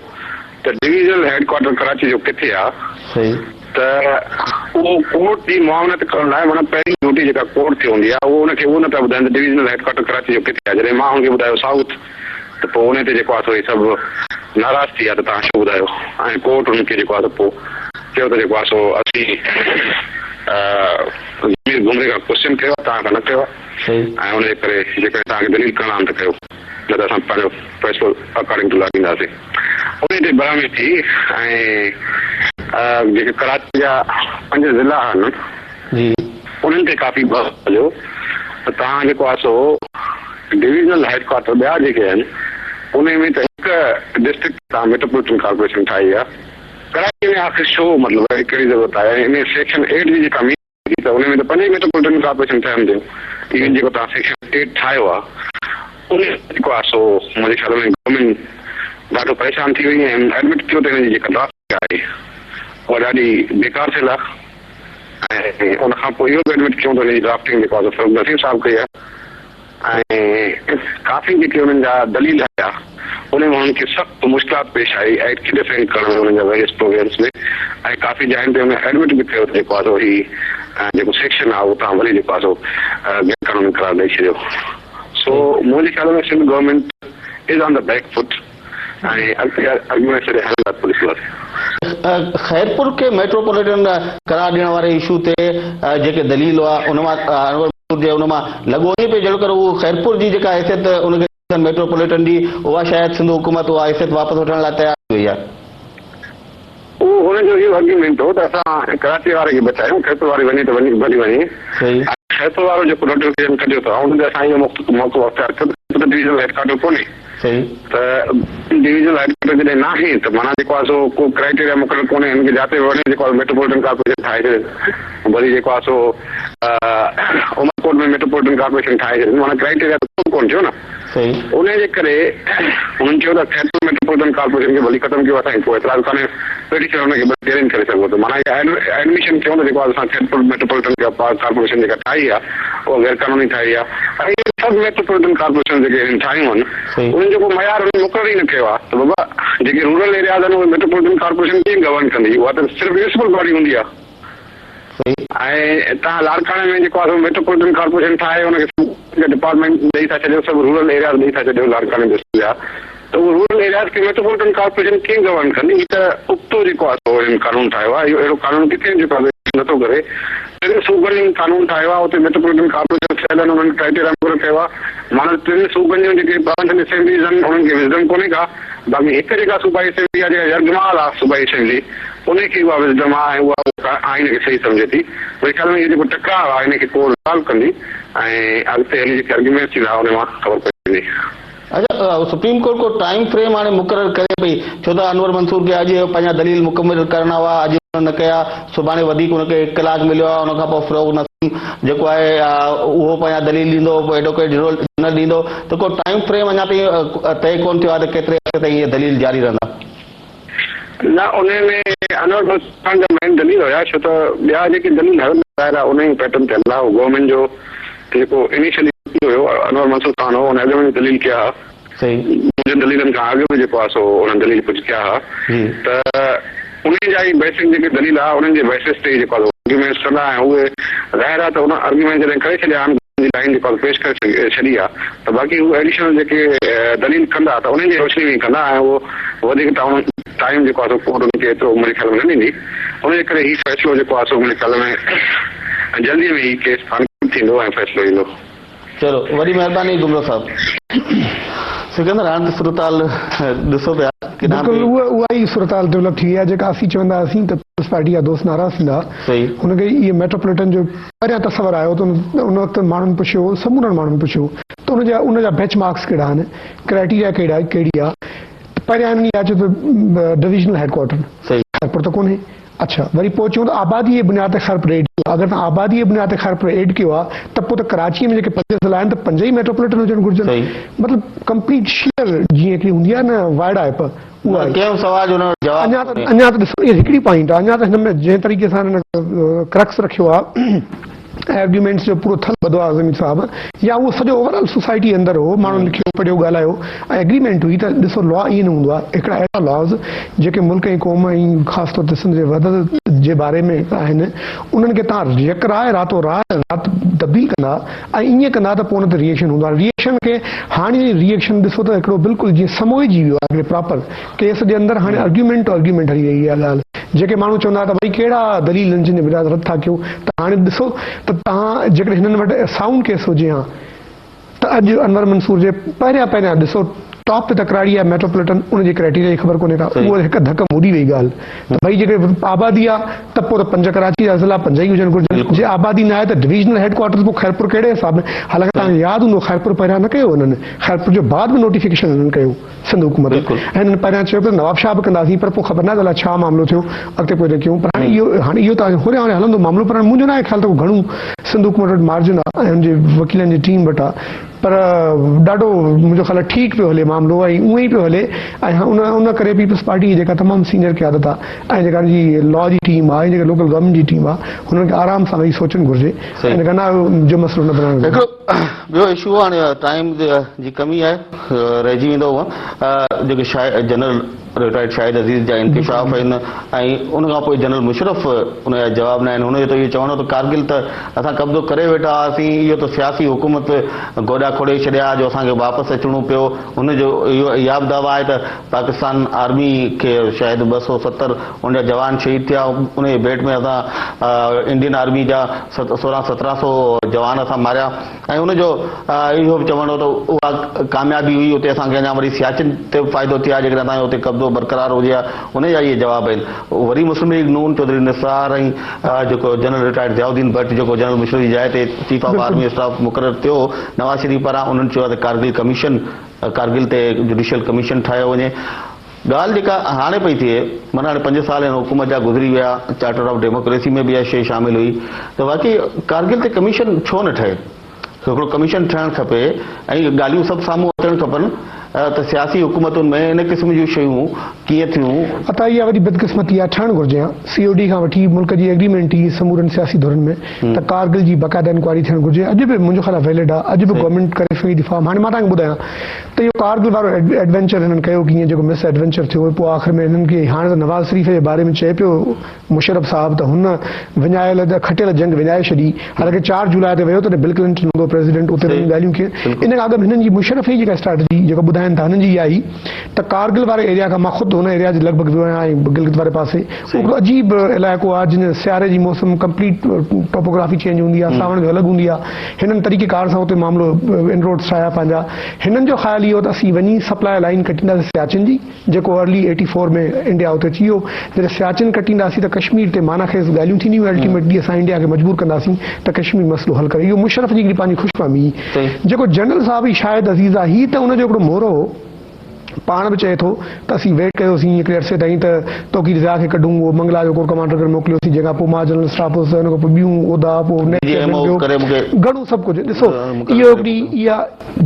त डिविजनल हेडक्वार्टर कराची जो किथे आहे, त उहो कोर्ट जी मुआवनत करण लाइ, माना पहिरीं ड्यूटी जेका कोर्ट थी हूंदी आहे उहो उनखे उहो नथा ॿुधाइनि त डिविजनल हेडक्वार्टर कराची जो किथे आहे। जॾहिं मां हुनखे ॿुधायो साउथ, त पोइ उन ते जेको आहे सो सभु नाराज़ थी विया त तव्हां छो ॿुधायो, ऐं कोर्ट हुनखे जेको आहे पोइ चयो त जेको आहे सो असीं ज़मीर घुमरे खां क्वेश्चन कयो, तव्हां खां न कयो आहे, ऐं उनजे करे जेकॾहिं तव्हांखे दलील करणा आहिनि त कयो, न त असां पंहिंजो फ़ैसिलो अकॉर्डिंग टू लॉ ॾींदासीं। उन ते बरामद थी, ऐं जेके कराची जा 5 ज़िला आहिनि उन्हनि ते काफ़ी बहस हलियो त तव्हां जेको आहे सो डिविजनल हेडक्वार्टर ॿिया जेके आहिनि उन में त हिकु डिस्ट्रिक्ट तव्हां मेट्रोपॉलिटन कॉर्पोरेशन ठाही आहे, कराची में आख़िर छो मतिलबु कहिड़ी ज़रूरत आहे? इन सेक्शन 8 जी जेका मीटिंग थी त उन में त 5 मेट्रोपॉलिटन कॉर्पोरेशन ठहनि थियूं, इवन जेको तव्हां सेक्शन 8 ठाहियो आहे उन जेको आहे सो मुंहिंजे ख़्याल में गवर्नमेंट ॾाढो परेशान थी वई ऐं एडमिट थियो त हिन जी जेका ड्राफ्ट आहे उहा ॾाढी बेकार थियल आहे ऐं उनखां पोइ इहो बि एडमिट कयूं त हिन जी ड्राफ्टिंग जेको आहे फरूक नसीम साहिब कई आहे ऐं काफ़ी जेके हुननि जा दलील हुया उन में हुननि खे सख़्तु मुश्किलात पेश आई एक्ट खे डिफेंड करण में हुननि जा वेरियस प्रोग्राम्स में ऐं काफ़ी जाइनि ते हुन एडमिट बि कयो जेको आहे ही जेको सेक्शन आहे उहो तव्हां वरी जेको आहे गैर कानूनी करार ॾेई छॾियो सो मुंहिंजे ख्याल में Sindh government is on the back foot ऐं अॻिमें छॾे हल पुलिस वारे खैरपुर के मेट्रोपॉलिटन करार ॾियण वारे इशू ते जेके दलील हुआ उन मां अनवर जे उन मां लॻो ई पियो जहिड़ो करे उहो खैरपुर जी जेका हैसियत उनखे मेट्रोपॉलिटन जी उहा शायदि सिंध हुकूमत उहा हैसियत वापसि वठण लाइ तयार थी वई आहे उहो हुनजो इहो आर्ग्यूमेंट हो त असां कराची वारे खे बचायूं खैरपुर वारी वञे त भली वञे खैरपुर वारो जेको नोटिफिकेशन कढियो अथव हुन ते असां इहो मौक़ो अख़्तियार कयो डिविजनल हेडक्वार्टर कोन्हे त डिविजनल हेडक्वार्टर जॾहिं न आहे त माना जेको आहे सो को क्राइटेरिया मुक़ररु कोन्हे हिनखे जिते वञे जेको आहे मेट्रोपॉलिटन कॉर्पोरेशन ठाहे छॾे वरी जेको आहे सो उमरकोट में मेट्रोपॉलिटन कॉर्पोरेशन ठाहे छॾे माना क्राइटेरिया त कोन थियो न उन जे करे हुननि चयो त खैरपुर मेट्रोपॉलिटन कॉर्पोरेशन खे भली ख़तमु कयो असांखे कोई एतिराज़ कान्हे पेटिशन हुनखे चैलेंज करे सघो त माना एडमिशन कयूं त जेको आहे असां खैरपुर मेट्रोपॉलिटन कॉर्पोरेशन जेका ठाही आहे उहा गैर कानूनी ठाही आहे ऐं इहे सभु मेट्रोपॉलिटन कॉर्पोरेशन जेके ठाहियूं आहिनि उन्हनि जेको मयार उन्हनि मुक़ररु ई न कयो आहे त बाबा जेके रूरल एरियाज़ आहिनि उहे मेट्रोपॉलिटन कॉर्पोरेशन कीअं गवर्न कंदी उहा त सिर्फ़ु म्यूनिसिपल बॉडी हूंदी आहे ऐं तव्हां लाड़काणे में जेको आहे मेट्रोपॉलिटन कॉर्पोरेशन ठाहे हुनखे डिपार्टमेंट ॾेई था छॾियो सभु रूरल एरियाज़ ॾेई था छॾियो लाड़काणे डिस्ट्रिक्ट जा त उहो रूरल एरियाज़ खे मेट्रोपॉलिटन कॉर्पोरेशन कीअं गवर्न कंदी हीअ त उक्तो जेको आहे कानून ठाहियो आहे इहो अहिड़ो कानून किथे जेको आहे नथो करे टिनि सूबनि में कानून ठाहियो आहे उते मेट्रोपॉलिटन कॉर्पोरेशन ठहियल आहिनि उन्हनि क्राइटेरिया मुक़ररु कयो आहे माना टिनि सूबनि जूं जेके प्रोविंशियल असेंबलीज़ आहिनि उन्हनि खे विज़डम कोन्हे का बाक़ी हिकु जेका सूबाई असेंबली आहे जेका यरगमाल आहे सूबाई असेंबली उनखे उहा विज़डम आहे ऐं उहा आइन खे सही सम्झे थी मुंहिंजे ख्याल में इहो जेको टकराव आहे हिनखे कोर्ट सॉल्व कंदी ऐं अॻिते हली जेके आर्ग्यूमेंट्स थींदा उन मां ख़बर पइजी अच्छा सुप्रीम कोर्ट को टाइम फ्रेम हाणे मुक़ररु करे पई छो त अनवर मंसूर खे अॼु पंहिंजा दलील मुकमिल करणा हुआ अॼु न कया सुभाणे वधीक हुनखे 1 कलाक मिलियो आहे उनखां पोइ फरूक नसीम जेको आहे उहो पंहिंजा दलील ॾींदो पोइ एडवोकेट जनरल ॾींदो त को टाइम फ्रेम अञा ताईं तय कोन थियो आहे त केतिरे हफ़्ते ताईं इहे दलील जारी रहंदा न उन में अनवर मंसूर जा मेन दलील हुया छो त ॿिया जेके दलील हल उन ई पैटर्न ते हला गवर्नमेंट जो जेको इनिशियली हुयो अनवर मंसूर खान हो उन में दलील कया मुंहिंजे दलीलनि खां अॻु में जेको आहे सो उन्हनि दलील कुझु कया हुआ त उन जा ई बेसिक जेके दलील आहे उन्हनि जे बेसिस ते जेको आहे आर्ग्यूमेंट्स कंदा ऐं उहे ज़ाहिर आहे त उन आर्ग्यूमेंट जॾहिं करे छॾिया आहिनि लाइन जेको पेश करे छॾी आहे त बाक़ी उहे एडिशनल जेके दलील कंदा त उन्हनि जी रोशनी में कंदा ऐं उहो वधीक टाइम जेको आहे कोर्ट उनखे एतिरो मुंहिंजे ख्याल में न ॾींदी उनजे करे हीउ फ़ैसिलो जेको आहे सो मुंहिंजे ख्याल में जल्दी में ही केस फाइनल थींदो ऐं फ़ैसिलो ईंदो चलो वॾी महिरबानी गुमरो साहब सिकंदर हाणे सूरताल ॾिसो पिया बिल्कुलु उहा ई सूरताल डेवलप थी आहे जेका असीं चवंदा हुआसीं त पीपल्स पार्टी जा दोस्त नाराज़ थींदा हुनखे इहे मेट्रोपॉलिटन जो पहिरियां तस्वर आयो त उन वक़्तु माण्हुनि पुछियो समूरनि माण्हुनि पुछियो त उनजा बेंच मार्क्स कहिड़ा आहिनि क्राइटेरिया कहिड़ी आहे पहिरियां हिननि अचे त डिविजनल हेडक्वार्टर खैरपुर त कोन्हे अच्छा वरी पोइ चऊं त आबादी जे बुनियाद ते खैरपुर एड कयो अगरि तव्हां आबादी जे बुनियाद ते खैरपुर एड कयो आहे त पोइ त कराची में जेके 5 ज़िला आहिनि त 5 ई मेट्रोपॉलिटन हुजणु घुरिजनि मतिलबु कंप्लीट शेयर जीअं हिकिड़ी हूंदी आहे न वाइड आहे उहा अञा त ॾिसो हिकिड़ी पॉइंट आहे अञा त हिन में जंहिं तरीक़े सां हिन क्रक्स रखियो आहे आर्ग्यूमेंट्स जो पूरो थल ॿधो आहे ज़मीन साहब या उहो सॼो ओवरऑल सोसाइटी अंदरि हो माण्हुनि लिखियो पढ़ियो ॻाल्हायो ऐं एग्रीमेंट हुई त ॾिसो लॉ ईअं न हूंदो आहे हिकिड़ा अहिड़ा लॉज़ जेके मुल्क ऐं क़ौम ऐं ख़ासि तौर ते सिंध जे वधद जे बारे में आहिनि उन्हनि खे तव्हां यकराए रातो राति तब्दील कंदा ऐं ईअं कंदा त पोइ उन ते रिएक्शन हूंदो आहे रिएक्शन खे हाणे रिएक्शन ॾिसो त हिकिड़ो बिल्कुलु जीअं समोइजी वियो आहे हिकिड़े प्रॉपर केस जे अंदरि हाणे आर्ग्यूमेंट हली रही आहे ॻाल्हि जेके माण्हू चवंदा त भई कहिड़ा दलील जिन जे बिना रद्द था कयूं त हाणे ॾिसो त तव्हां जेकॾहिं हिननि वटि साउंड केस हुजे हा त अॼु अनवर मंसूर जे पहिरियां ॾिसो टॉप ते तकरारी आहे मेट्रोपॉलिटन उनजी क्राइटेरिया जी ख़बर कोन्हे का उहो हिकु धक मुड़ी वई ॻाल्हि त भई जेके आबादी आहे त पोइ त 5 कराची जा ज़िला 5 ई हुजणु घुरिजनि जे आबादी न आहे त डिविजनल हेडक्वार्टर पोइ खैरपुर कहिड़े हिसाब में हालांकि तव्हांखे यादि हूंदो खैरपुर पहिरियां न कयो हुननि खैरपुर जो बाद में नोटिफिकेशन हिननि कयो सिंध हुकूमत ऐं हिननि पहिरियां चयो पियो नवाब शाह बि कंदासीं पर पोइ ख़बर न आहे छा मामिलो थियो अॻिते पोइ कयूं पर हाणे इहो त हाणे हलंदो मामिलो पर मुंहिंजो न आहे ख़्याल त घणो सिंध हुकूमत वटि मार्जिन आहे ऐं हुनजे वकीलनि जी टीम वटि आहे पर ॾाढो मुंहिंजो ख़्यालु ठीकु पियो हले मामिलो ऐं उअं ई पियो हले ऐं उन करे पीपल्स पार्टी जेका तमामु सीनियर क़यादत आहे ऐं जेका जी लॉ जी टीम आहे जेका लोकल गवर्नमेंट जी टीम आहे हुननि खे आराम सां वेही सोचणु घुरिजे ऐं गना जो मसइलो न बनाइणो घुरिजे। ॿियो इशू हाणे टाइम जी कमी आहे रहिजी वेंदो हुअ जेके जनरल रिटायर्ड शाहिद अज़ीज़ जा इंकशाफ आहिनि ऐं उन खां पोइ जनरल मुशरफ उन जा जवाब न आहिनि। हुनजो त इहो चवणो त कारगिल त असां कब्ज़ो करे वेठा हुआसीं, इहो त सियासी हुकूमत गोॾा खोड़े छॾिया जो असांखे वापसि अचिणो पियो। हुनजो इहो इहा बि दावा आहे त पाकिस्तान आर्मी खे शायदि 270 उन जा जवान शहीद थिया, उन जे भेट में असां इंडियन आर्मी जा 1600-1700 जवान असां मारिया ऐं हुनजो इहो बि चवणो त उहा कामयाबी हुई, उते असांखे अञा वरी सियाचिन ते बि फ़ाइदो थियो आहे जेकॾहिं असांजो उते कब्ज़ो बरक़रार हुजे हा। उन जा इहे जवाब आहिनि। वरी मुस्लिम लीग नून चौधरी निसार ऐं जेको जनरल रिटायर्ड ज़ियाउद्दीन भट्ट जेको जनरल मुशरफ जी जाइ ते चीफ ऑफ आर्मी स्टाफ मुक़ररु थियो नवाज़ शरीफ पारां, उन्हनि चयो आहे त कारगिल ते जुडिशियल कमीशन ठाहियो वञे। ॻाल्हि जेका हाणे पई थिए माना हाणे 5 साल हुकूमत जा गुज़री विया, चार्टर ऑफ डेमोक्रेसी में बि इहा शइ शामिल हुई त वाक़ई कारगिल ते कमीशन छो न ठहे? हिकिड़ो कमीशन ठहणु खपे ऐं ॻाल्हियूं सभु साम्हूं अचणु खपनि त सियासी हुकूमतुनि में इन क़िस्म जूं शयूं कीअं थियूं। अता इहा वरी बदकिस्मती आहे, ठहणु घुरिजे हा। COD खां वठी मुल्क जी एग्रीमेंट ई समूरनि सियासी धुरनि में त कारगिल जी बाक़ाइदा इंक्वायरी थियणु घुरिजे। अॼु बि मुंहिंजो ख़्यालु आहे वैलिड आहे, अॼु बि गवर्नमेंट करे सघी दिफ़ा। हाणे मां तव्हांखे ॿुधायां त इहो कारगिल वारो एडवेंचर हिननि कयो कीअं, जेको मिस एडवेंचर थियो पोइ आख़िर में हिननि खे हाणे त नवाज़ शरीफ़ जे बारे में चए पियो मुशरफ साहब त हुन विञायल खटियल जंग विञाए छॾी। हालांकि 4 जुलाई ते वियो त बिल क्लिंटन हूंदो प्रेसिडेंट, उते ॻाल्हियूं खे इन खां अॻु हिननि जी मुशरफ जी जेका स्ट्रेटजी जेको ॿुधाइनि था हिननि जी इहा ई त कारगिल वारे एरिया खां मां ख़ुदि हुन एरिया जे लॻभॻि वियो आहियां ऐं गिलगित वारे पासे हिकिड़ो अजीब इलाइक़ो आहे जिन सियारे जी मौसम कंप्लीट टोपोग्राफी चेंज हूंदी आहे, सावण जो अलॻि हूंदी आहे। हिननि तरीक़ेकार सां हुते मामिलो इनरोड्स ठाहिया पंहिंजा। हिननि जो ख़्यालु इहो त असीं वञी सप्लाई लाइन कटींदासीं सियाचिन जी, जेको अर्ली 84 में इंडिया उते अची वियो। जॾहिं सियाचिन कटींदासीं त कश्मीर ते माना खेस ॻाल्हियूं थींदियूं, अल्टीमेटली असां इंडिया खे मजबूर कंदासीं त कश्मीर मसइलो हल करे। इहो मुशरफ जी हिकिड़ी पंहिंजी ख़ुशफ़हमी जेको जनरल साहब ई शायदि अज़ीज़ आहे, ही त हुनजो हिकिड़ो मोहरो पाण बि चए थो त असीं वेट कयोसीं हिकिड़े अरसे ताईं त तोक़ीर ज़िया खे कढूं, उहो मंगला जो कोर कमांडर करे मोकिलियोसीं, जंहिंखां पोइ मां जनरल स्टाफ हुउसि, हुन खां पोइ ॿियूं उहिदा, पोइ घणो सभु कुझु। ॾिसो इहो हिकिड़ी इहा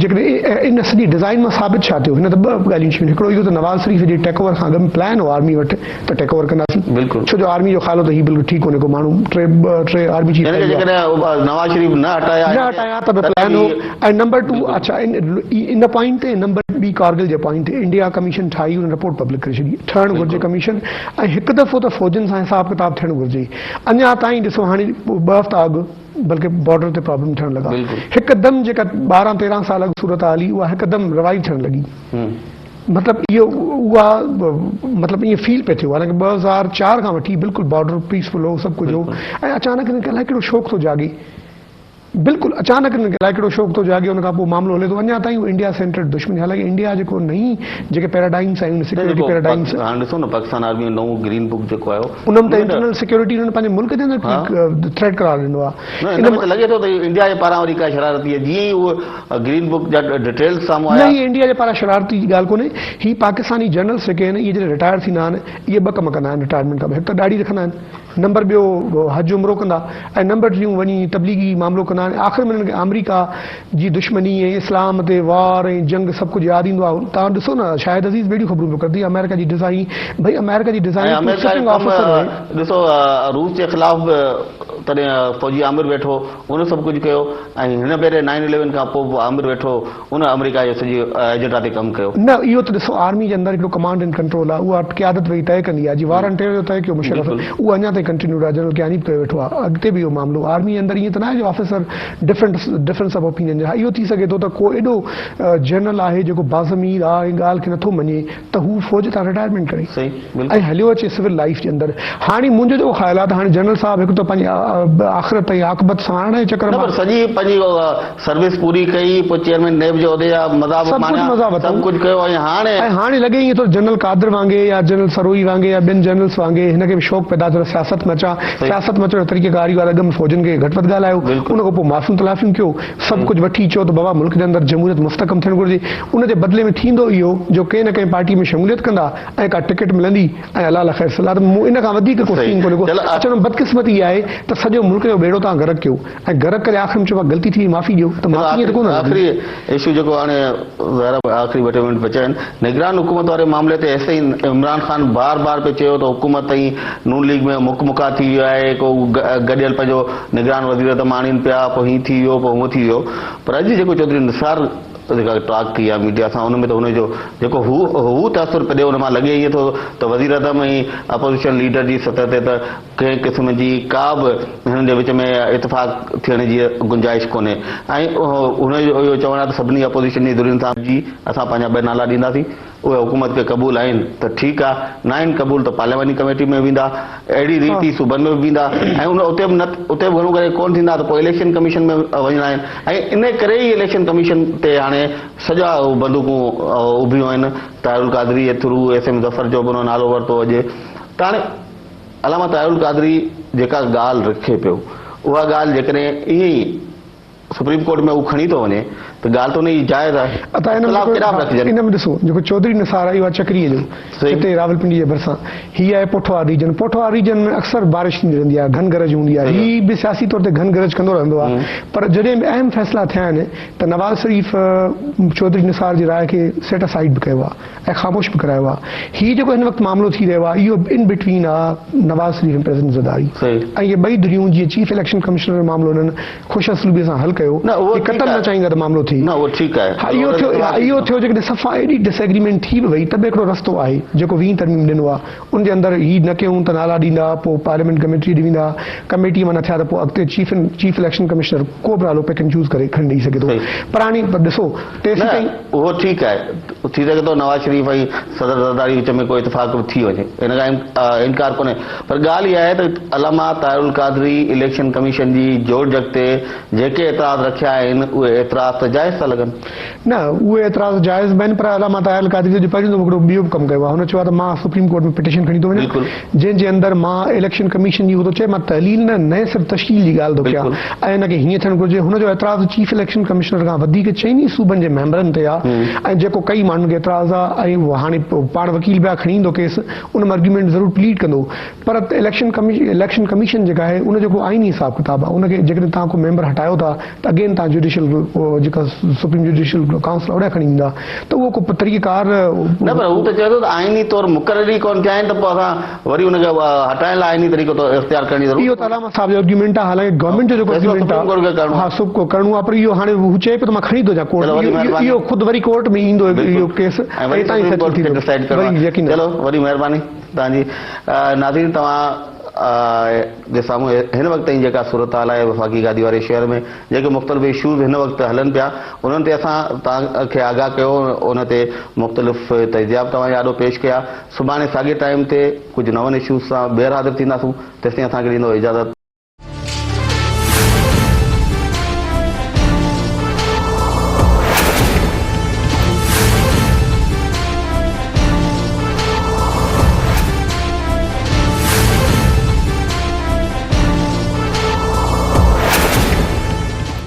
जेकॾहिं इन सॼी डिज़ाइन मां साबित छा थियो, हिन त 2 ॻाल्हियूं थियूं। हिकिड़ो इहो त नवाज़ शरीफ़ जे टेक ओवर खां अॻु में प्लान हो आर्मी वटि त टेक ओवर कंदासीं, बिल्कुलु, छो जो आर्मी जो ख़्याल हो त हीउ बिल्कुलु ठीकु कोन्हे, को माण्हू 3 आर्मी चीफ नवाज़ शरीफ़ न हटाया त प्लान हो। ऐं नंबर 2 अच्छा इन पॉइंट ते नंबर ॿी कारगिल जे पॉइंट ते इंडिया कमीशन ठाही, हुन रिपोर्ट पब्लिक करे छॾी। ठहणु घुरिजे कमीशन ऐं हिकु दफ़ो त फ़ौजनि सां हिसाब किताब थियणु घुरिजे। अञा ताईं ॾिसो हाणे 2 हफ़्ता अॻु बल्कि बॉर्डर ते प्रॉब्लम थियणु लॻा, हिकदमि जेका 12-13 साल अॻु सूरत हाल हुई उहा हिकदमि रिवाइव थियणु लॻी। मतिलबु इहो उहा मतिलबु ईअं फील पियो थियो। हालांकि 2004 खां वठी बिल्कुलु बॉर्डर पीसफुल हो, सभु कुझु हो ऐं अचानक हिनखे अलाए कहिड़ो शौक़ु थो जागे, बिल्कुलु अचानक हिनखे अलाए कहिड़ो शौक़ु थो जागे। हुन खां पोइ मामिलो हले थो। अञा ताईं इंडिया सेंट्रेड दुश्मनी, हालांकि इंडिया जेको नई जेके पैराडाइम्स आहिनि सिक्योरिटी पैराडाइम्स, हाणे ॾिसो न पाकिस्तान आर्मी नओं ग्रीन बुक जेको आयो उन में त इंटरनल सिक्योरिटी हुननि पंहिंजे मुल्क जे अंदरि थ्रेट करार ॾिनो आहे। इन में लॻे थो त इंडिया जे पारां वरी का शरारती आहे, जीअं ई उहो ग्रीन बुक जा डिटेल्स साम्हूं आया। न, ही इंडिया जे पारां शरारती जी ॻाल्हि कोन्हे। ही पाकिस्तानी जनरल्स जेके आहिनि इहे जॾहिं रिटायर थींदा आहिनि इहे 2 कम कंदा आहिनि रिटायरमेंट खां। हिकु त ॾाढी रखंदा आहिनि, नंबर ॿियो हज उमरो कंदा ऐं नंबर 3 वञी तबलीगी मामिलो कंदा आहिनि। आख़िर में हिननि खे अमेरिका जी दुश्मनी ऐं इस्लाम ते वार ऐं जंग सभु कुझु यादि ईंदो आहे। तव्हां ॾिसो न शाहिद अज़ीज़ बेड़ियूं ख़बरूं पियो करंदी अमेरिका जी डिज़ाइन, भई अमेरिका जी डिज़ाइन ॾिसो रूस जे ख़िलाफ़ तॾहिं फ़ौजी आमिर वेठो, उन सभु कुझु कयो ऐं हिन भेरे 9/11 खां पोइ आमिर वेठो, उन अमेरिका जो सॼी एजेंडा ते कमु कयो। न, इहो त ॾिसो आर्मी जे अंदरि हिकिड़ो कमांड एंड कंट्रोल आहे, उहा क़यादत वेही तय कंदी आहे। जीअं वारनि टे जो तय कयो मुशरफ, उहो अञा ताईं कंटिन्यूड आहे, जनरल क्यानी बि कयो वेठो आहे। अॻिते बि इहो मामिलो आर्मी जे अंदरि ईअं त न आहे जो ऑफिसर डिफरेंस ऑफ ओपिनियन जो। इहो थी सघे थो त को एॾो जनरल आहे जेको बाज़मीर आहे ऐं ॻाल्हि खे नथो मञे त हू फ़ौज तां रिटायरमेंट करे ऐं हलियो अचे सिविल लाइफ जे अंदरि। हाणे मुंहिंजो जेको ख़्यालु आहे त हाणे जनरल साहब हिकु त पंहिंजी आख़िरत ऐं आक़िबत साणण जे चकर में सॼी पंहिंजी सर्विस पूरी कई, पोइ चेयरमैन नेब जो उहिदे जा मज़ाब सभु कुझु कयो ऐं हाणे लॻे ईअं थो जनरल कादर वांगुरु या जनरल सरोई वांगुरु या ॿियनि जनरल्स वांगुरु हिनखे बि शौक़ु पैदा थियो सियासत में अचां। सियासत में अचण तरीक़ेकारी वारा अॻु फ़ौजनि खे घटि वधि ॻाल्हायो, उन खां पोइ माफ़ियूं तलाफ़ियूं कयो, सभु कुझु वठी चयो त बाबा मुल्क जे अंदरि जमहूरियत मुस्तकम थियणु घुरिजे। उन जे बदिले में थींदो इहो जो कंहिं न कंहिं पार्टी में शमूलियत कंदा ऐं का टिकट मिलंदी ऐं अलाह ख़ैर सलाह। इन खां वधीक को सीन कोन्हे। अचण बदकिस्मती आहे त त सॼो मुल्क जो बेड़ो तव्हां गरक कयो ऐं गरक करे आख़िर में चइबो आहे गलती थी माफ़ी ॾियो त माफ़ी ईअं त कोन आखिरी इशू जेको हाणे आखिरी 2 मिनट बचा आहिनि निगरान हुकूमत वारे मामले ते ऐसे ई इमरान ख़ान बार बार पे चयो त हुकूमत ऐं नून लीग में मुका थी वियो आहे को गॾियल पंहिंजो निगरान वज़ीर त आणीनि पिया पोइ हीअं थी वियो पोइ हूअं थी वियो पर अॼु जेको चौधरी निसार जेका टॉक थी आहे मीडिया सां उन में त हुनजो जेको हू तासुर पियो ॾिए हुन मां लॻे ईअं थो त वज़ीर अज़म ऐं अपोज़िशन लीडर जी सतह ते त कंहिं क़िस्म जी का बि हिननि जे विच में इतफ़ाक़ थियण जी गुंजाइश कोन्हे ऐं हुनजो इहो चवणु आहे त सभिनी अपोज़िशन जी धुरियुनि सां जी असां पंहिंजा ॿ नाला ॾींदासीं उहे हुकूमत खे क़बूल आहिनि त ठीकु आहे न आहिनि क़बूल त पार्लियामेंटी कमेटी में वेंदा अहिड़ी रीति सूबनि में बि वेंदा ऐं उते बि घणो करे कोन थींदा त पोइ इलेक्शन कमीशन में वञणा आहिनि ऐं इन करे ई इलेक्शन कमीशन ते हाणे सॼा बंदूकूं उभियूं आहिनि ताहिरुल कादरी जे थ्रू SM ज़फ़र जो बि हुन नालो वरितो अॼु त हाणे अलामा ताहिरुल कादरी जेका ॻाल्हि रखे पियो उहा ॻाल्हि जेकॾहिं ईअं ई सुप्रीम कोर्ट में उहो खणी थो वञे त ॻाल्हि त हुनजी जाइज़ आहे इन में ॾिसो जेको चौधरी निसार आहे इहो आहे चकरीअ जो हिते रावलपिंडी जे भरिसां हीअ आहे पोठवार रीजन में अक्सर बारिश थींदी रहंदी आहे घन गरज हूंदी आहे हीअ बि सियासी तौर ते घन गरज कंदो रहंदो आहे पर जॾहिं बि अहम फ़ैसिला थिया आहिनि त नवाज़ शरीफ़ चौधरी निसार जी राय खे सेट असाइड बि कयो आहे ऐं ख़ामोश बि करायो आहे हीअ जेको हिन वक़्तु मामिलो थी रहियो आहे इहो इन बिटवीन आहे नवाज़ शरीफ़ ऐं प्रेसिडेंट ज़रदारी ऐं इहे ॿई धुरियूं जीअं चीफ इलेक्शन कमिश्नर जो मामिलो हुननि ख़ुशि असलूबीअ सां हल कयो क़तल न चाहींदा त मामिलो थी इहो थियो जेकॾहिं सफ़ा एॾी डिसएग्रीमेंट थी बि वई त बि हिकिड़ो रस्तो आहे जेको 20 तरमीम ॾिनो आहे उनजे अंदरि हीअ न कयूं त नाला ॾींदा पोइ पार्लियामेंट कमेटी ॾींदा कमेटी में न थिया त पोइ अॻिते चीफ इलेक्शन कमिश्नर को बि नालो पिक एंड चूज़ करे खणी ॾेई सघे थो पर हाणे ॾिसो उहो ठीकु आहे थी सघे थो नवाज़ शरीफ़ ऐं सदर ज़रदारी विच में कोई इतफ़ाक़ थी वञे हिन खां इनकार कोन्हे पर ॻाल्हि इहा आहे त अलामा ताहिरुल कादरी इलेक्शन कमीशन जी जोड़ जग ते जेके एतिराज़ रखिया आहिनि उहे एतिराज़ त जाइज़ था लॻनि न उहे एतिराज़ जाइज़ बि आहिनि पर अलामा ताहिरुल कादरी जो पहिरियों हिकिड़ो ॿियो बि कमु कयो आहे हुन चयो आहे त मां सुप्रीम कोर्ट में पिटीशन खणी थो वञा जंहिंजे अंदरि मां इलेक्शन कमीशन जी उहो थो चए मां तहलील न सिर्फ़ु तश्कील जी ॻाल्हि थो कयां ऐं हिनखे हीअं थियणु घुरिजे हुनजो एतिराज़ चीफ इलेक्शन कमिश्नर खां वधीक चइनी सूबनि जे मेंबरनि ते आहे ऐं जेको कई माण्हुनि खे एतिराज़ आहे ऐं हाणे पाण वकील ॿिया खणी ईंदो केस उन में आर्ग्यूमेंट ज़रूरु प्लीड कंदो पर इलेक्शन कमीशन जेका आहे उन जेको आइनी हिसाब किताब आहे उनखे जेकॾहिं तव्हां को मेंबर हटायो था त अगेन तव्हां जुडिशियल जेका सुप्रीम जुडिशियल काउंसिल ओॾे खणी ईंदा त उहो को तरीक़ेकार न पर हू त चए थो त आइनी तौरु मुक़रर ई कोन थिया आहिनि त पोइ असां वरी हुनखे हटाइण लाइ आइनी तरीक़ो इख़्तियार करणी ज़रूरी इहो त अलामा साहिब जो आर्ग्यूमेंट आहे हालांकि गवर्नमेंट जो जेको आर्ग्यूमेंट आहे हा सभु को करिणो आहे पर इहो हाणे हू चए पियो त मां खणी थो अचां कोर्ट इहो ख़ुदि वरी कोर्ट में ईंदो इहो केस चलो वरी महिरबानी तव्हांजी नाज़रीन तव्हां जे साम्हूं हिन वक़्त जी जेका सूरत हाल आहे वफ़ाक़ी गादी वारे शहर में जेके मुख़्तलिफ़ इशूज़ हिन वक़्तु हलनि पिया उन्हनि ते असां तव्हांखे आगाह कयो उन ते मुख़्तलिफ़ तजियाब तव्हांजे आॾो पेश कया सुभाणे साॻे टाइम ते कुझु नवनि इशूज़ सां ॿीहर हाज़िर थींदासूं तेसिताईं असांखे ॾींदो इजाज़त।